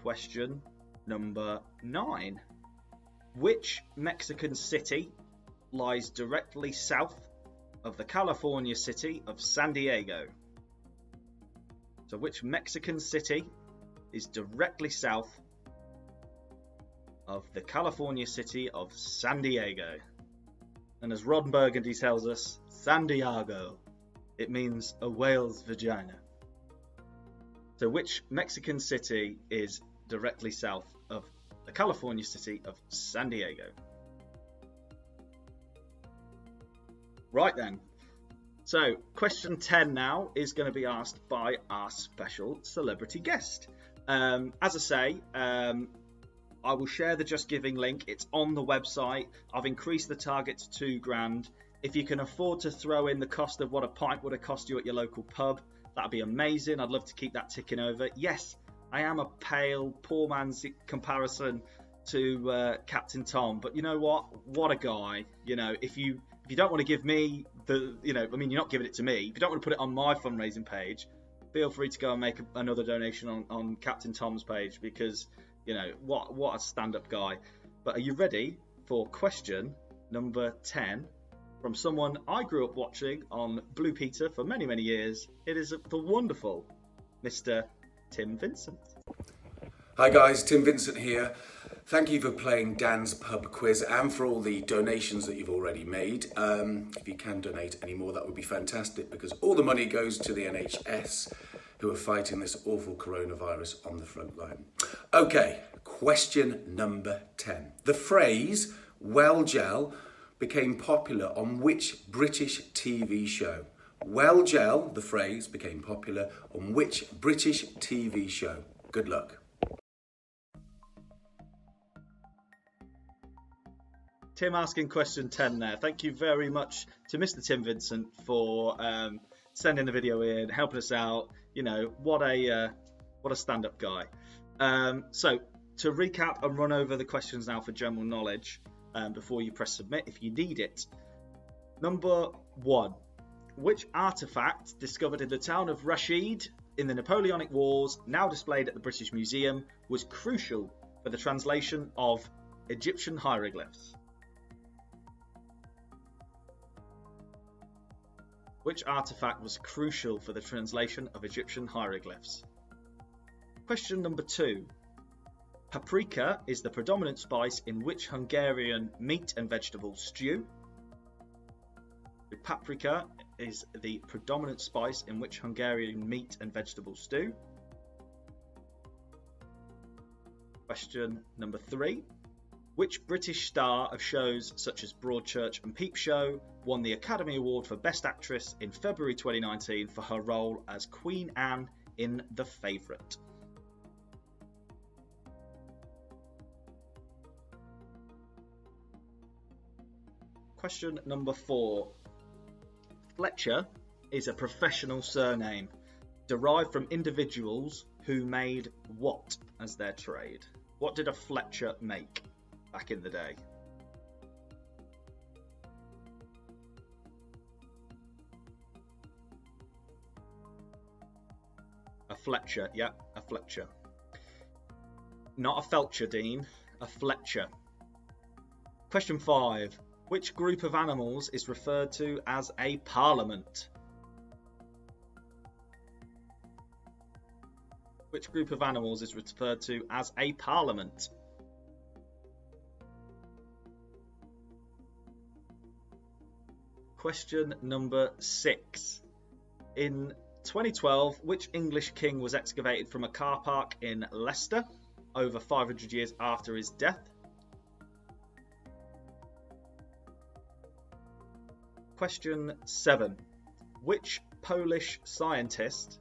B: Question number 9. Which Mexican city lies directly south of the California city of San Diego? So which Mexican city is directly south of the California city of San Diego? And as Ron Burgundy tells us, San Diego, it means a whale's vagina. So which Mexican city is directly south of the California city of San Diego? Right then. So question 10 now is going to be asked by our special celebrity guest. As I say, I will share the Just Giving link. It's on the website. I've increased the target to £2,000. If you can afford to throw in the cost of what a pint would have cost you at your local pub, that'd be amazing. I'd love to keep that ticking over. Yes, I am a pale, poor man's comparison to Captain Tom, but you know what? What a guy. You know, if you don't want to give me the, you know, I mean, you're not giving it to me. If you don't want to put it on my fundraising page, feel free to go and make another donation on Captain Tom's page, because, you know, what a stand-up guy. But are you ready for question number 10 from someone I grew up watching on Blue Peter for many, many years? It is the wonderful Mr. Tim Vincent.
N: Hi guys, Tim Vincent here. Thank you for playing Dan's Pub Quiz and for all the donations that you've already made. If you can donate any more, that would be fantastic, because all the money goes to the NHS, who are fighting this awful coronavirus on the front line. Okay, question number 10. The phrase well gel became popular on which British TV show? Well gel, the phrase, became popular on which British TV show? Good luck.
B: Tim asking question 10 there. Thank you very much to Mr. Tim Vincent for sending the video in, helping us out. You know, what a stand-up guy. So to recap and run over the questions now for general knowledge before you press submit if you need it. Number 1. Which artefact discovered in the town of Rashid in the Napoleonic Wars, now displayed at the British Museum, was crucial for the translation of Egyptian hieroglyphs? Which artifact was crucial for the translation of Egyptian hieroglyphs? Question number 2. Paprika is the predominant spice in which Hungarian meat and vegetable stew? Paprika is the predominant spice in which Hungarian meat and vegetable stew? Question number 3. Which British star of shows such as Broadchurch and Peep Show won the Academy Award for Best Actress in February 2019 for her role as Queen Anne in The Favourite? Question number 4. Fletcher is a professional surname derived from individuals who made what as their trade? What did a Fletcher make back in the day? A Fletcher, yeah, a Fletcher. Not a Felcher, Dean, a Fletcher. Question 5. Which group of animals is referred to as a parliament? Which group of animals is referred to as a parliament? Question number 6. In 2012, which English king was excavated from a car park in Leicester over 500 years after his death? Question 7. Which Polish scientist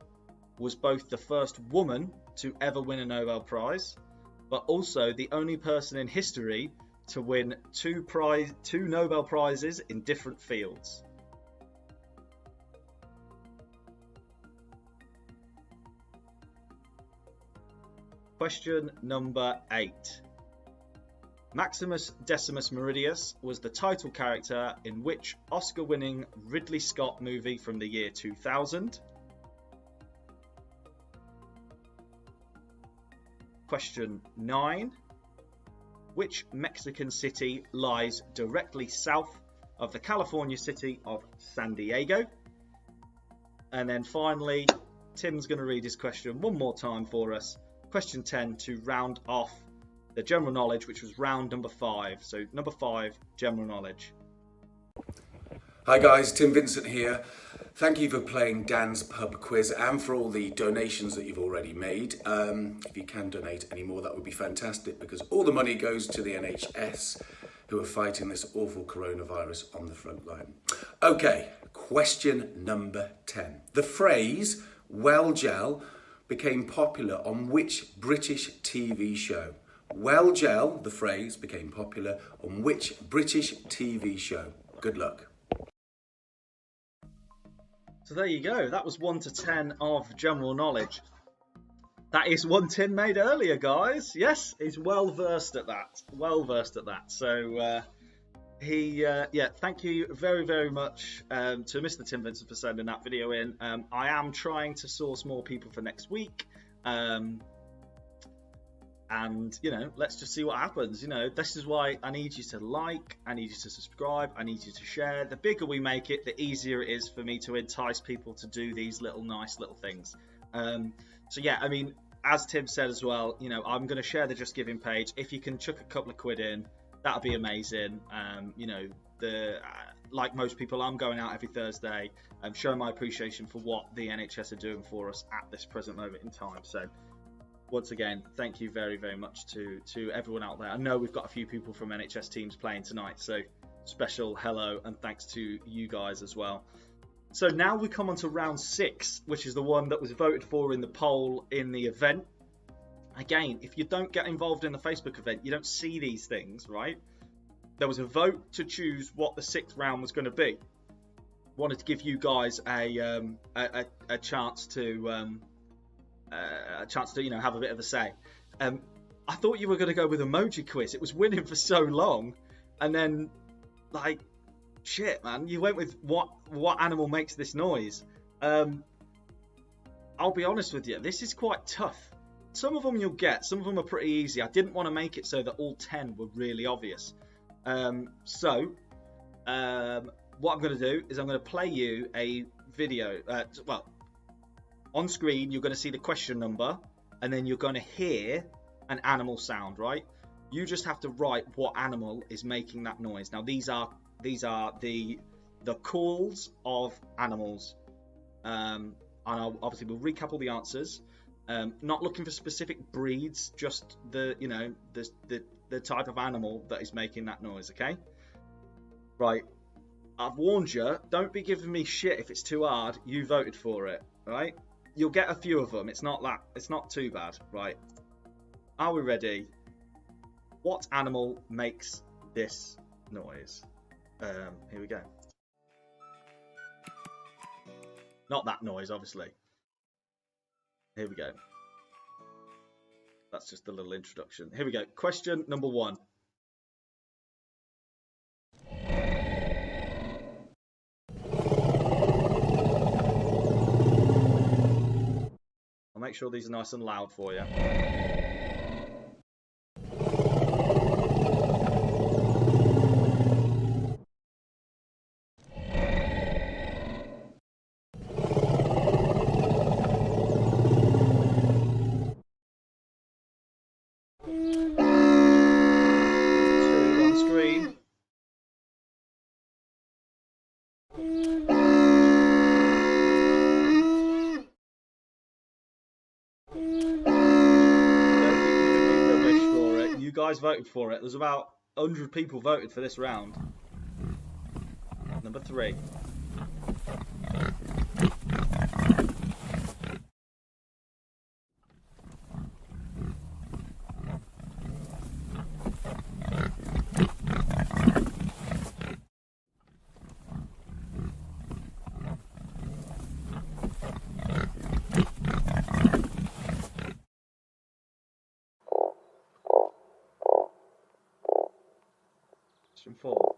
B: was both the first woman to ever win a Nobel Prize, but also the only person in history to win two Nobel Prizes in different fields? Question number 8. Maximus Decimus Meridius was the title character in which Oscar-winning Ridley Scott movie from the year 2000? Question 9. Which Mexican city lies directly south of the California city of San Diego? And then finally, Tim's going to read his question one more time for us. Question 10 to round off the general knowledge, which was round number 5. So number 5, general knowledge.
N: Hi guys, Tim Vincent here. Thank you for playing Dan's Pub Quiz and for all the donations that you've already made. If you can donate any more, that would be fantastic, because all the money goes to the NHS, who are fighting this awful coronavirus on the front line. Okay, question number 10. The phrase well gel became popular on which British TV show? Well gel, the phrase, became popular on which British TV show? Good luck.
B: So there you go. That was 1 to 10 of general knowledge. That is one Tim made earlier, guys. Yes, he's well versed at that. Well versed at that. So thank you very, very much to Mr. Tim Vincent for sending that video in. I am trying to source more people for next week. And, you know, let's just see what happens. You know, this is why I need you to like, I need you to subscribe, I need you to share. The bigger we make it, the easier it is for me to entice people to do these nice little things. So yeah, I mean, as Tim said as well, you know, I'm going to share the Just Giving page. If you can chuck a couple of quid in, that'd be amazing. You know, like most people, I'm going out every Thursday, showing my appreciation for what the NHS are doing for us at this present moment in time. So once again, thank you very, very much to everyone out there. I know we've got a few people from NHS teams playing tonight, so special hello and thanks to you guys as well. So now we come on to round 6, which is the one that was voted for in the poll in the event. Again, if you don't get involved in the Facebook event, you don't see these things, right? There was a vote to choose what the 6th round was going to be. Wanted to give you guys a chance to you know, have a bit of a say. I thought you were going to go with emoji quiz. It was winning for so long, and then like shit, man, you went with what animal makes this noise. I'll be honest with you, this is quite tough some of them you'll get. Some of them are pretty easy. I didn't want to make it so that all 10 were really obvious. What I'm going to do is I'm going to play you a video. Well, on screen you're going to see the question number, and then you're going to hear an animal sound, right? You just have to write what animal is making that noise. Now these are the calls of animals, and obviously we'll recap all the answers. Not looking for specific breeds, just the type of animal that is making that noise. Okay, right. I've warned you. Don't be giving me shit if it's too hard. You voted for it, right? You'll get a few of them. It's not too bad, right? Are we ready? What animal makes this noise? Here we go. Not that noise, obviously. Here we go. That's just a little introduction. Here we go. Question number 1. I'll make sure these are nice and loud for you. On screen. You guys voted for it. There's about 100 people voted for this round. Number 3. Question 4.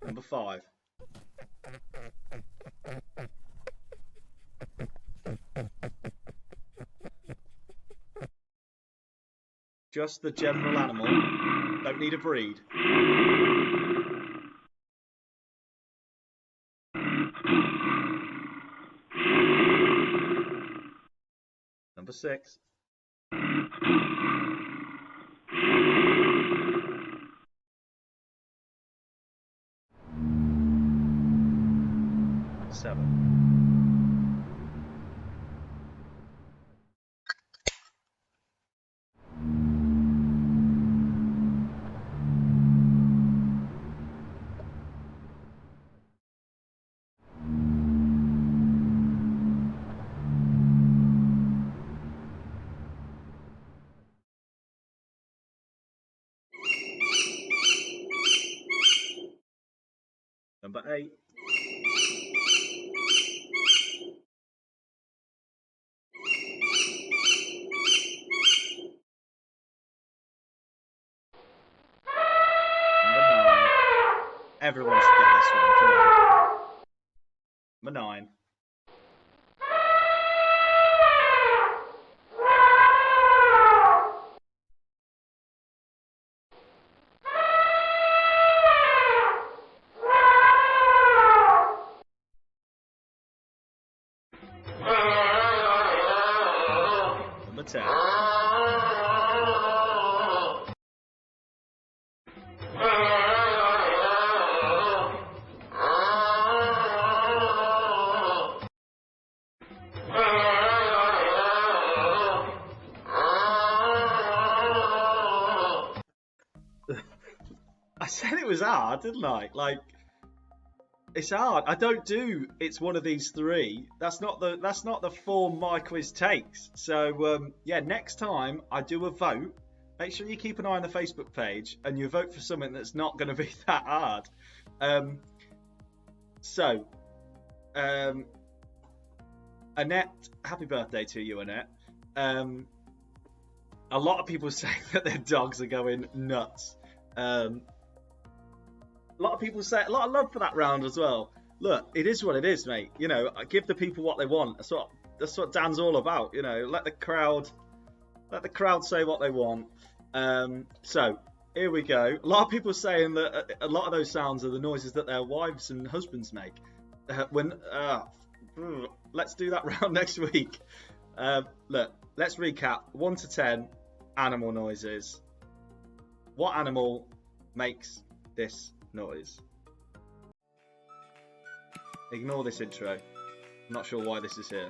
B: Number 5. Just the general animal. Don't need a breed. Number 6. Number 7. Number 8. Number 9. Everyone should get this one, come on. Number 9. Number 10. I said it was hard, didn't I? Like, It's hard. I don't do. It's one of these three. That's not the form my quiz takes. So yeah, next time I do a vote, make sure you keep an eye on the Facebook page and you vote for something that's not going to be that hard. Annette, happy birthday to you, Annette. A lot of people say that their dogs are going nuts. A lot of people say a lot of love for that round as well. Look, it is what it is, mate. You know, give the people what they want. That's what Dan's all about. You know, let the crowd say what they want. So here we go. A lot of people saying that a lot of those sounds are the noises that their wives and husbands make. Let's do that round next week. Look, let's recap. 1 to 10 animal noises. What animal makes this noise? Ignore this intro. I'm not sure why this is here.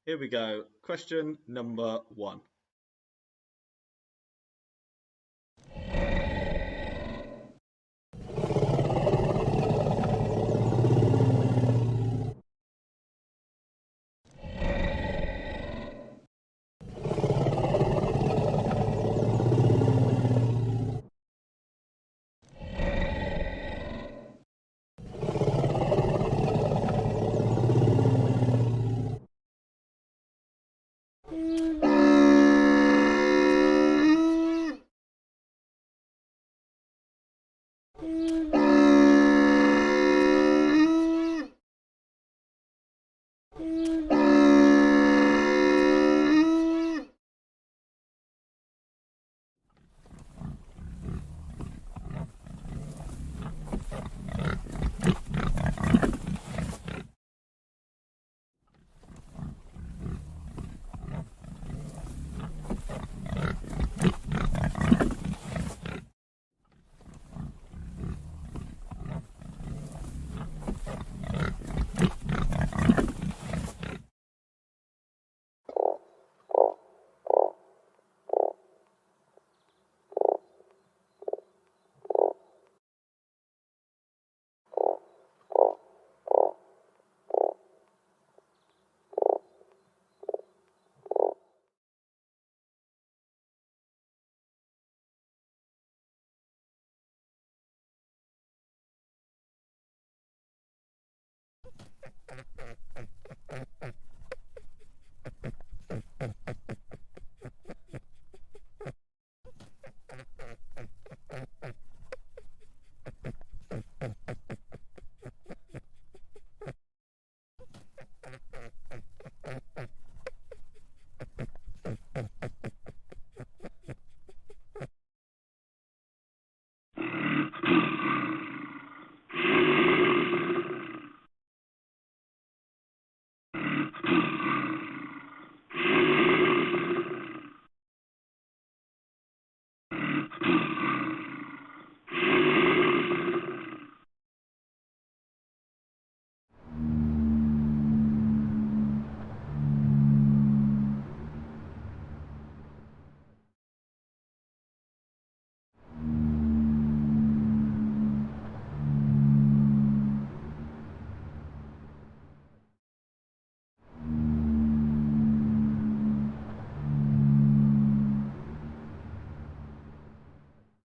B: Here we go. Question number 1.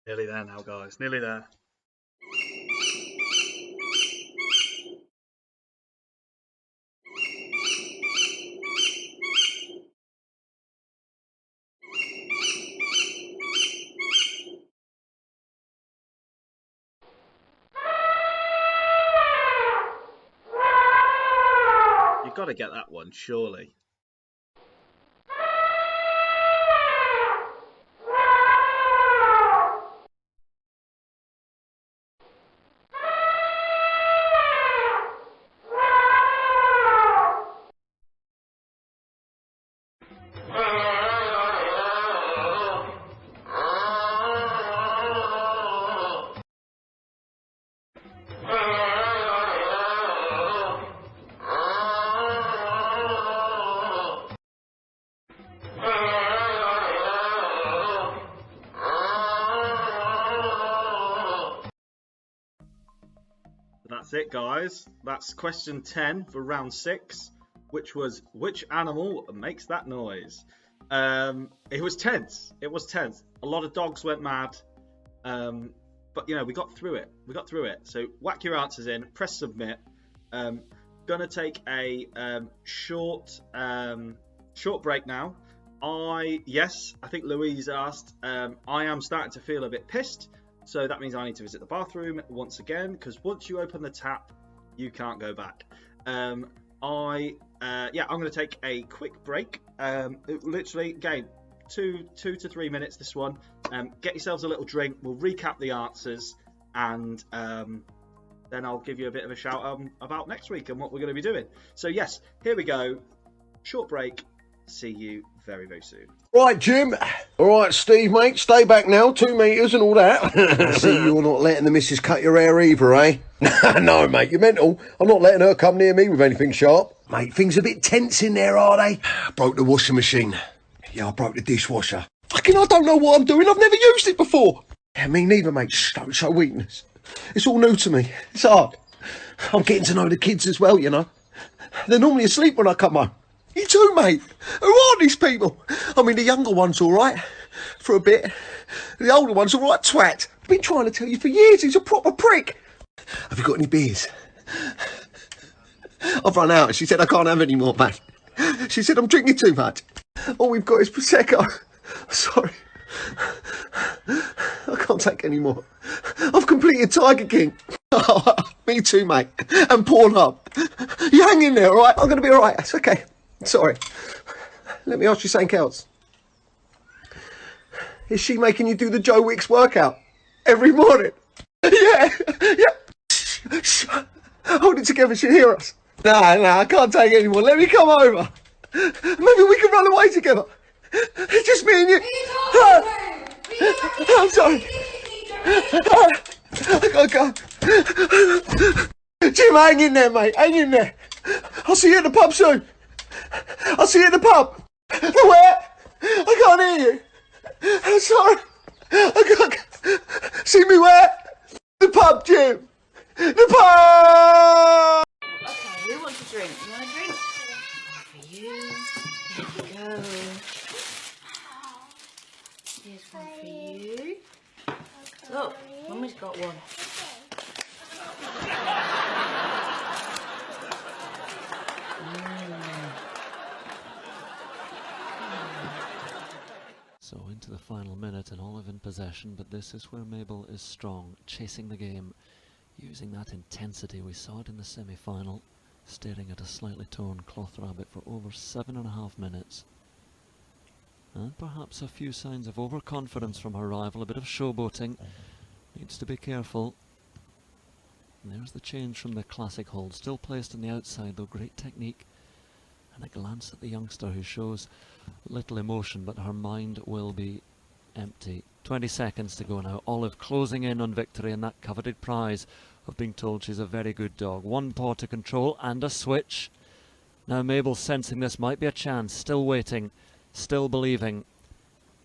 B: Nearly there now, guys. Nearly there. You've got to get that one, surely.
O: Oh.
B: that's it, guys. That's question 10 for round 6, which was which animal makes that noise? It was tense. It was tense. A lot of dogs went mad. But you know, we got through it. So whack your answers in, press submit. Gonna take a short break now. I think Louise asked. I am starting to feel a bit pissed, so that means I need to visit the bathroom once again, because once you open the tap, you can't go back. I'm gonna take a quick break. Literally, again, 2 to 3 minutes. This one. Get yourselves a little drink. We'll recap the answers, and then I'll give you a bit of a shout about next week and what we're going to be doing. So yes, here we go. Short break. See you very, very soon.
O: Right, Jim. All right, Steve, mate. Stay back now. 2 metres and all that. I see you're not letting the missus cut your hair either, eh? No, mate, you're mental. I'm not letting her come near me with anything sharp. Mate, things a bit tense in there, are they? Broke the washing machine. Yeah, I broke the dishwasher. Fucking, I don't know what I'm doing. I've never used it before. Yeah, me neither, mate. Don't show weakness. It's all new to me. It's hard. I'm getting to know the kids as well, you know. They're normally asleep when I come home. You too, mate. Who are these people? I mean, the younger one's all right for a bit. The older one's all right, twat. I've been trying to tell you for years. He's a proper prick. Have you got any beers? I've run out. She said I can't have any more, mate. She said I'm drinking too much. All we've got is Prosecco. Sorry. I can't take any more. I've completed Tiger King. Oh, me too, mate. And Pornhub. You hang in there, all right? I'm going to be all right. It's okay. Sorry. Let me ask you something else. Is she making you do the Joe Wicks workout every morning? Yeah. Shh. Hold it together. She'll hear us. No, I can't take it anymore. Let me come over. Maybe we can run away together. It's just me and you. I'm sorry. I gotta go. Jim, hang in there, mate. Hang in there. I'll see you at the pub soon. I'll see you at the pub. Where? I can't hear you. I'm sorry. I can't. See me where? The pub, Jim. The pub!
P: Okay, who wants a drink? You want a drink? For you. There you go. Here's one for you. Look, Mummy's got one.
Q: So into the final minute and Olive in possession, but this is where Mabel is strong, chasing the game, using that intensity. We saw it in the semi-final, staring at a slightly torn cloth rabbit for over 7.5 minutes. And perhaps a few signs of overconfidence from her rival, a bit of showboating. Needs to be careful. And there's the change from the classic hold, still placed on the outside though, great technique. And a glance at the youngster who shows little emotion, but her mind will be empty. 20 seconds to go now. Olive closing in on victory and that coveted prize of being told she's a very good dog. One paw to control and a switch. Now Mabel sensing this might be a chance, still waiting, still believing.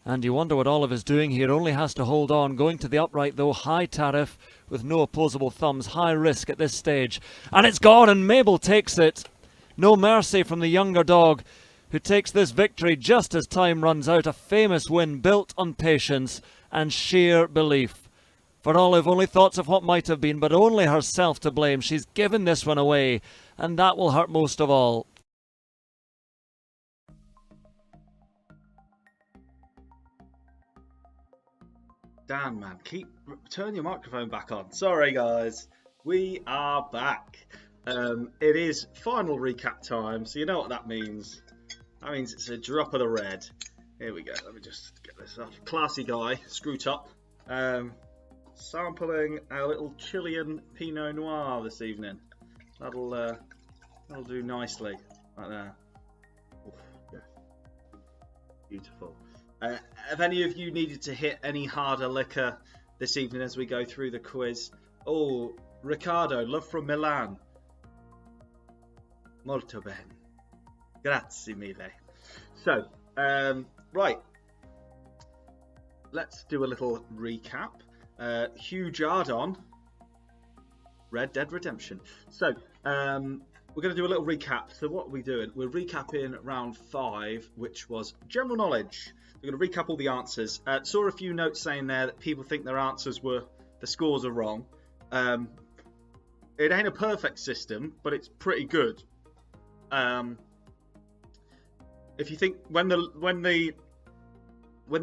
Q: And you wonder what Olive is doing here, only has to hold on. Going to the upright though, high tariff with no opposable thumbs, high risk at this stage. And it's gone and Mabel takes it. No mercy from the younger dog, who takes this victory just as time runs out. A famous win built on patience and sheer belief. For Olive, only thoughts of what might have been, but only herself to blame. She's given this one away, and that will hurt most of all.
B: Dan, man, turn your microphone back on. Sorry, guys. We are back. It is final recap time, so you know what that means. That means it's a drop of the red. Here we go. Let me just get this off. Classy guy, screw top. Sampling a little Chilean Pinot Noir this evening. That'll do nicely, right there. Oof, yeah. Beautiful. Have any of you needed to hit any harder liquor this evening as we go through the quiz? Oh, Riccardo, love from Milan. Molto bene. Grazie mille. So, right. Let's do a little recap. Hugh Jardon Red Dead Redemption. So, we're going to do a little recap. So what are we doing? We're recapping round 5, which was general knowledge. We're going to recap all the answers. Saw a few notes saying there that people think their the scores are wrong. It ain't a perfect system, but it's pretty good. If you think when the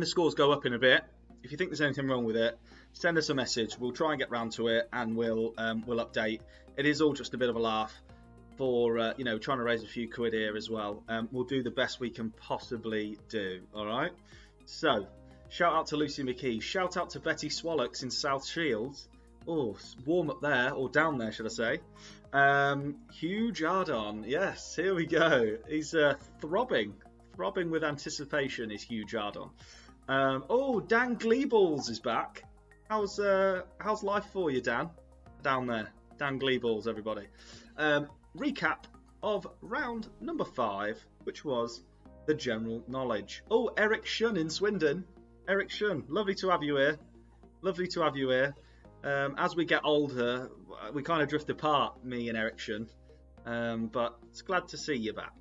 B: scores go up in a bit, if you think there's anything wrong with it, send us a message. We'll try and get round to it, and we'll update. It is all just a bit of a laugh for trying to raise a few quid here as well. We'll do the best we can possibly do. All right. So, shout out to Lucy McKee. Shout out to Betty Swallocks in South Shields. Oh, warm up there, or down there, should I say. Hugh Jardon. Yes, here we go. He's throbbing with anticipation, is Hugh Jardon. Dan Gleeballs is back. How's life for you, Dan? Down there. Dan Gleeballs, everybody. Recap of round number 5, which was the general knowledge. Oh, Eric Shun in Swindon. Eric Shun, lovely to have you here. As we get older, we kind of drift apart, me and Eric Shun. But it's glad to see you back.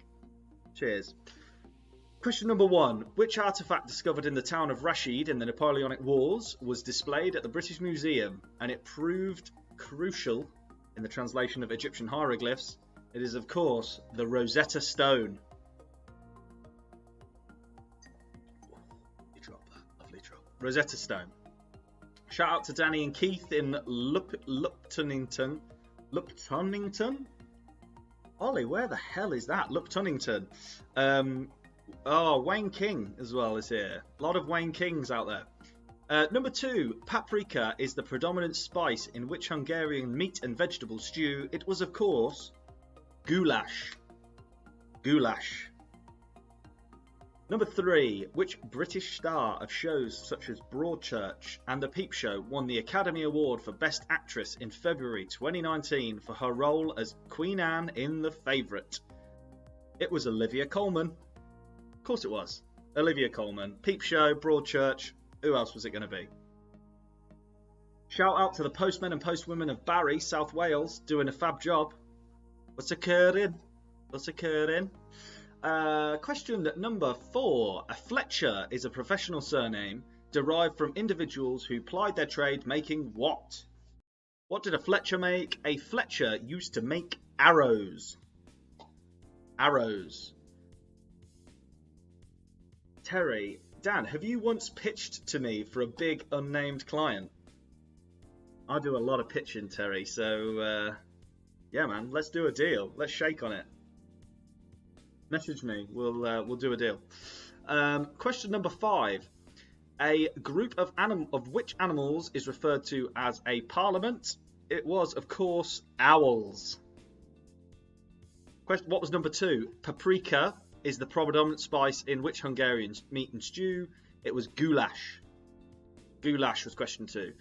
B: Cheers. Question number 1. Which artefact discovered in the town of Rashid in the Napoleonic Wars was displayed at the British Museum, and it proved crucial in the translation of Egyptian hieroglyphs? It is, of course, the Rosetta Stone. Lovely drop. Rosetta Stone. Shout out to Danny and Keith in Luptonington. Ollie, where the hell is that? Luptonington. Wayne King as well is here. A lot of Wayne Kings out there. Number 2, paprika is the predominant spice in which Hungarian meat and vegetable stew? It was, of course, goulash. Number 3, which British star of shows such as Broadchurch and The Peep Show won the Academy Award for Best Actress in February 2019 for her role as Queen Anne in The Favourite? It was Olivia Colman. Of course it was. Olivia Colman. Peep Show, Broadchurch. Who else was it going to be? Shout out to the postmen and postwomen of Barry, South Wales, doing a fab job. What's occurring? Question number 4. A Fletcher is a professional surname derived from individuals who plied their trade making what? What did a Fletcher make? A Fletcher used to make arrows. Terry, Dan, have you once pitched to me for a big unnamed client? I do a lot of pitching, Terry, so yeah, man, let's do a deal. Let's shake on it. Message me. We'll do a deal. Question number 5. A group of which animals is referred to as a parliament? It was, of course, owls. What was number 2? Paprika is the predominant spice in which Hungarians meat and stew? It was goulash. Goulash was question 2.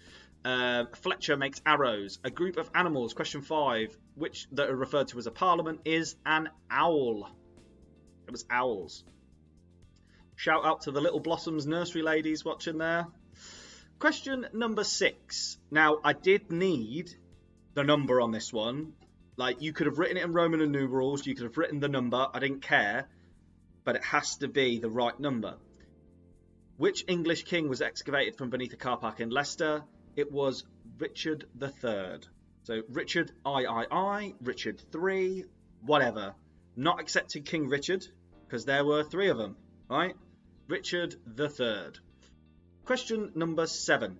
B: Fletcher makes arrows. A group of animals, question 5, that are referred to as a parliament, is an owl. It was owls. Shout out to the Little Blossoms nursery ladies watching there. Question number 6. Now, I did need the number on this one. Like, you could have written it in Roman numerals, you could have written the number, I didn't care, but it has to be the right number. Which English king was excavated from beneath a car park in Leicester? It was Richard III. So Richard III, Richard III, whatever. Not accepting King Richard, because there were 3 of them, right? Richard III. Question number 7.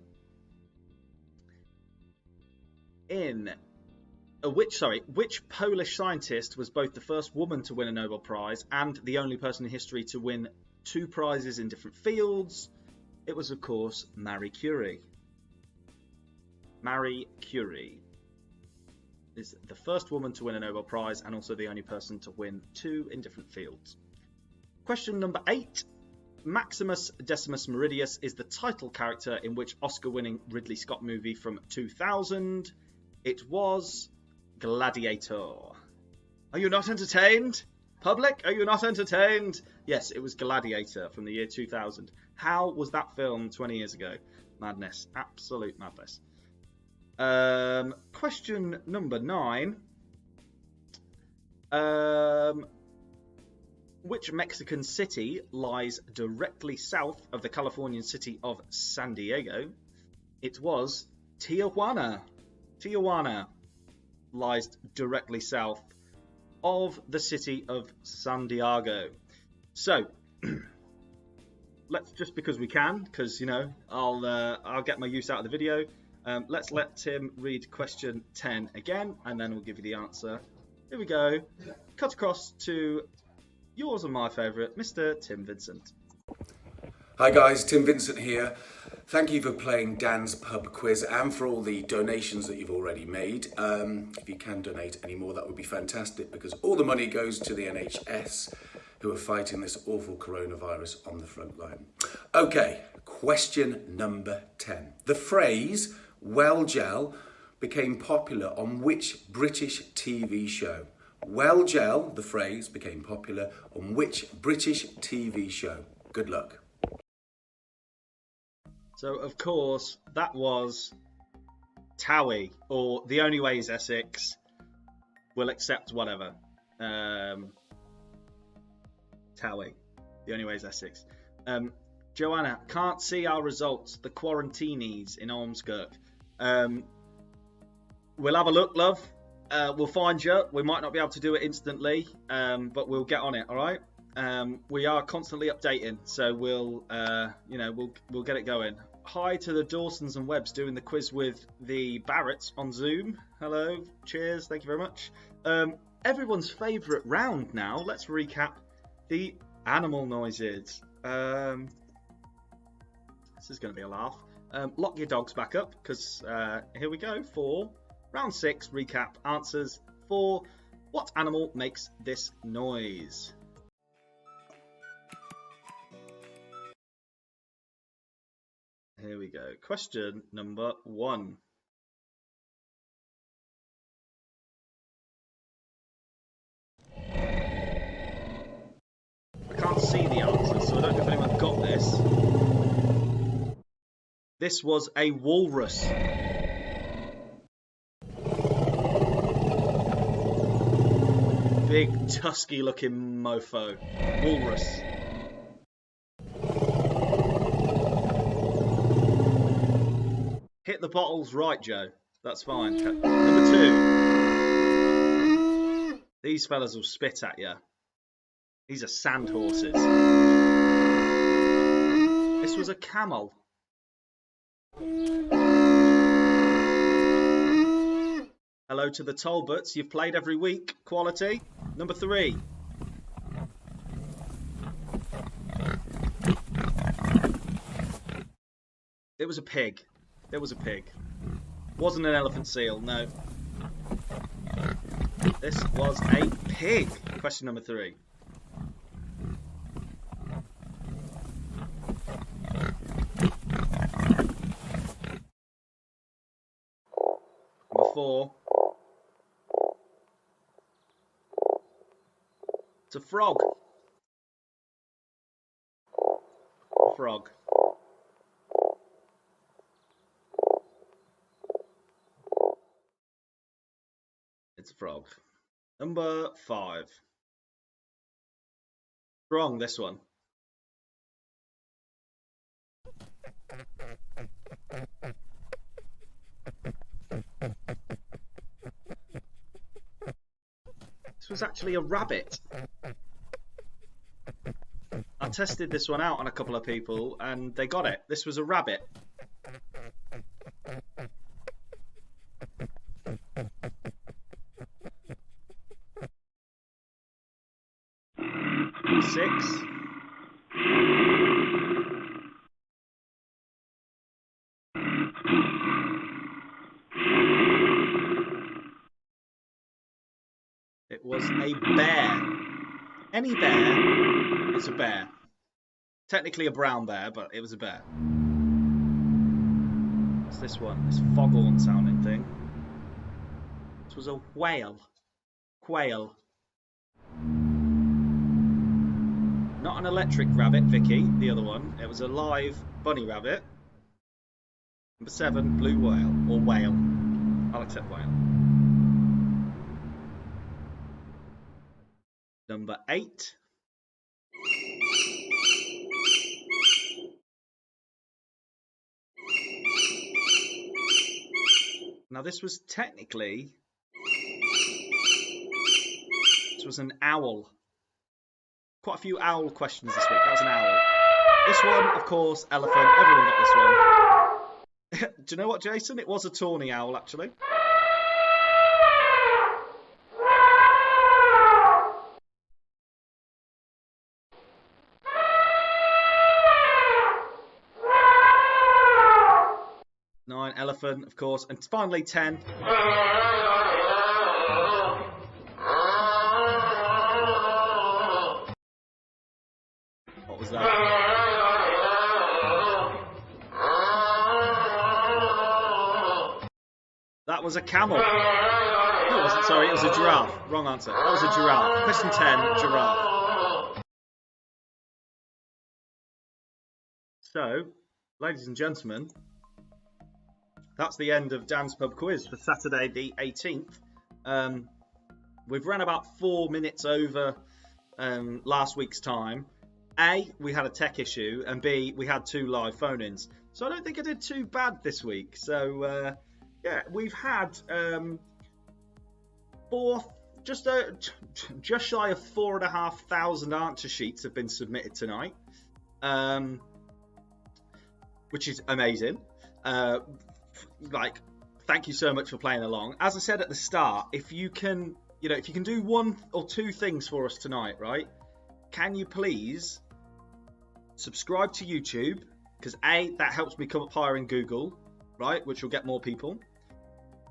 B: Which Polish scientist was both the first woman to win a Nobel Prize and the only person in history to win 2 prizes in different fields? It was, of course, Marie Curie. Marie Curie is the first woman to win a Nobel Prize and also the only person to win 2 in different fields. Question number 8. Maximus Decimus Meridius is the title character in which Oscar-winning Ridley Scott movie from 2000? It was Gladiator. Are you not entertained? Public, are you not entertained? Yes, it was Gladiator from the year 2000. How was that film 20 years ago? Madness. Absolute madness. Question number 9. Which Mexican city lies directly south of the Californian city of San Diego? It was Tijuana. Tijuana lies directly south of the city of San Diego. So, let's, just because we can, because you know I'll get my use out of the video. Let's let Tim read question 10 again, and then we'll give you the answer. Here we go. Cut across to yours and my favourite, Mr. Tim Vincent.
N: Hi guys, Tim Vincent here. Thank you for playing Dan's Pub Quiz and for all the donations that you've already made. If you can donate any more, that would be fantastic, because all the money goes to the NHS, who are fighting this awful coronavirus on the front line. Okay, question number 10. The phrase, well gel, became popular on which British TV show? Well gel, the phrase, became popular on which British TV show? Good luck.
B: So, of course, that was Towie, or The Only Way is Essex. We'll accept whatever. Towie, The Only Way is Essex. Joanna, can't see our results. The quarantinis in Ormskirk. We'll have a look, love. We'll find you. We might not be able to do it instantly, but we'll get on it. All right. We are constantly updating, so we'll get it going. Hi to the Dawsons and Webbs doing the quiz with the Barretts on Zoom. Hello, cheers, thank you very much. Everyone's favourite round now. Let's recap the animal noises. This is going to be a laugh. Lock your dogs back up, because here we go for round 6. Recap answers for what animal makes this noise. Here we go. Question number 1. I can't see the answer, so I don't know if anyone got this. This was a walrus. Big, tusky looking mofo. Walrus. Hit the bottles right, Joe. That's fine. Number 2. These fellas will spit at you. These are sand horses. This was a camel. Hello to the Talbots. You've played every week. Quality. Number 3. It was a pig. There was a pig. Wasn't an elephant seal, no. This was a pig. Question number 3. Number 4. It's a frog. A frog. It's a frog. Number 5. Wrong, this one. This was actually a rabbit. I tested this one out on a couple of people and they got it. This was a rabbit. Number 6. It was a bear. Any bear is a bear. Technically a brown bear, but it was a bear. What's this one? This foghorn sounding thing. This was a whale. Quail. Not an electric rabbit, Vicky, the other one. It was a live bunny rabbit. Number 7, blue whale, or whale. I'll accept Whale. Number 8. Now this was technically, this was an owl. Quite a few owl questions this week. That was an owl. This one, of course, elephant. Everyone got this one. Do you know what, Jason? It was a tawny owl, actually. Nine, elephant, of course. And finally, 10. What was that? That was a camel. No, it wasn't. Sorry, it was a giraffe. Wrong answer. That was a giraffe. Question 10, giraffe. So, ladies and gentlemen, that's the end of Dan's Pub Quiz for Saturday the 18th. We've run about 4 minutes over last week's time. A, we had a tech issue, and B, we had 2 live phone-ins. So I don't think I did too bad this week. So, yeah, we've had just shy of 4,500 answer sheets have been submitted tonight, which is amazing. Thank you so much for playing along. As I said at the start, if you can do 1 or 2 things for us tonight, right? Can you please subscribe to YouTube? Because A, that helps me come up higher in Google, right? Which will get more people.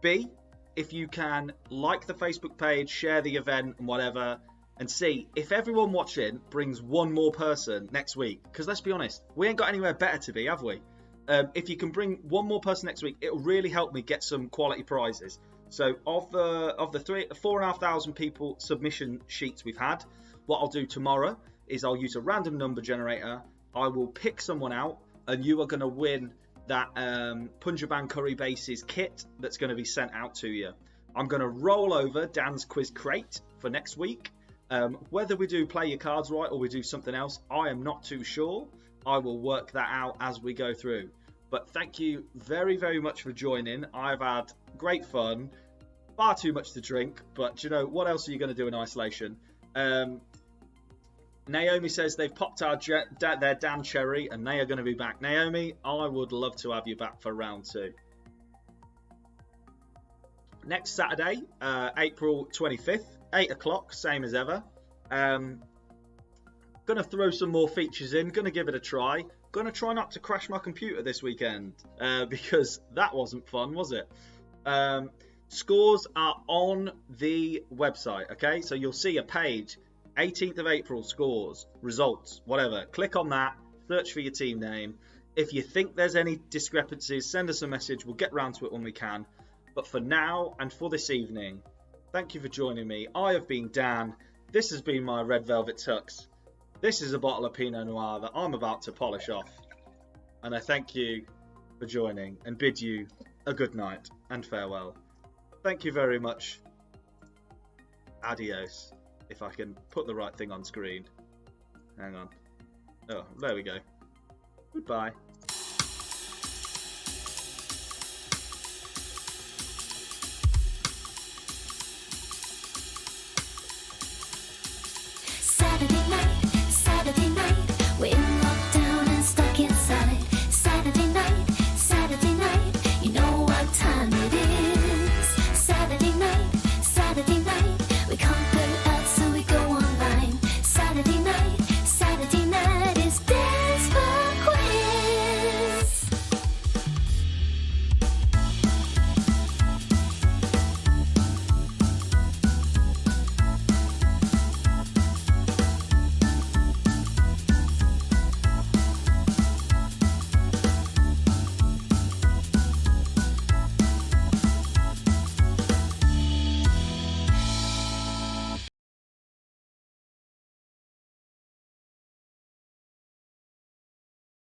B: B, if you can like the Facebook page, share the event and whatever. And C, if everyone watching brings 1 more person next week, because let's be honest, we ain't got anywhere better to be, have we? If you can bring 1 more person next week, it'll really help me get some quality prizes. So of the 4,500 people submission sheets we've had, what I'll do tomorrow is I'll use a random number generator. I will pick someone out, and you are going to win that Punjaban Curry Bases kit that's going to be sent out to you. I'm going to roll over Dan's quiz crate for next week. Whether we do play your cards right or we do something else, I am not too sure. I will work that out as we go through. But thank you very, very much for joining. I've had great fun, far too much to drink, but you know, what else are you going to do in isolation? Naomi says they've popped their Dan Cherry and they are going to be back. Naomi, I would love to have you back for round 2. Next Saturday, April 25th, 8 o'clock, same as ever. Going to throw some more features in, going to give it a try. Going to try not to crash my computer this weekend, because that wasn't fun, was it? Scores are on the website, okay? So you'll see a page, 18th of April, scores, results, whatever. Click on that, search for your team name. If you think there's any discrepancies, send us a message. We'll get round to it when we can. But for now and for this evening, thank you for joining me. I have been Dan. This has been my Red Velvet Tux. This is a bottle of Pinot Noir that I'm about to polish off. And I thank you for joining and bid you a good night and farewell. Thank you very much. Adios. If I can put the right thing on screen. Hang on. Oh, there we go. Goodbye.
R: Saturday night, we're in lockdown and stuck inside. Saturday night, you know what time it is. Saturday night, we can't go out so we go online. Saturday night is Dance Pub Quiz.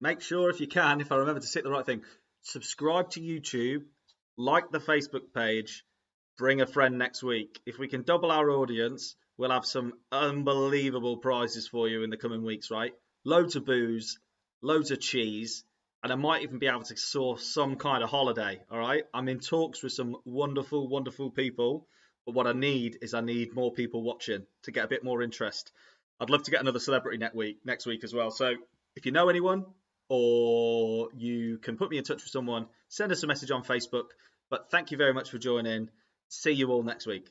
B: Make sure, if you can, if I remember to hit the right thing, subscribe to YouTube, like the Facebook page, bring a friend next week. If we can double our audience, we'll have some unbelievable prizes for you in the coming weeks, right? Loads of booze, loads of cheese, and I might even be able to source some kind of holiday, all right? I'm in talks with some wonderful, wonderful people, but what I need more people watching to get a bit more interest. I'd love to get another celebrity next week as well. So if you know anyone or you can put me in touch with someone, send us a message on Facebook. But thank you very much for joining. See you all next week.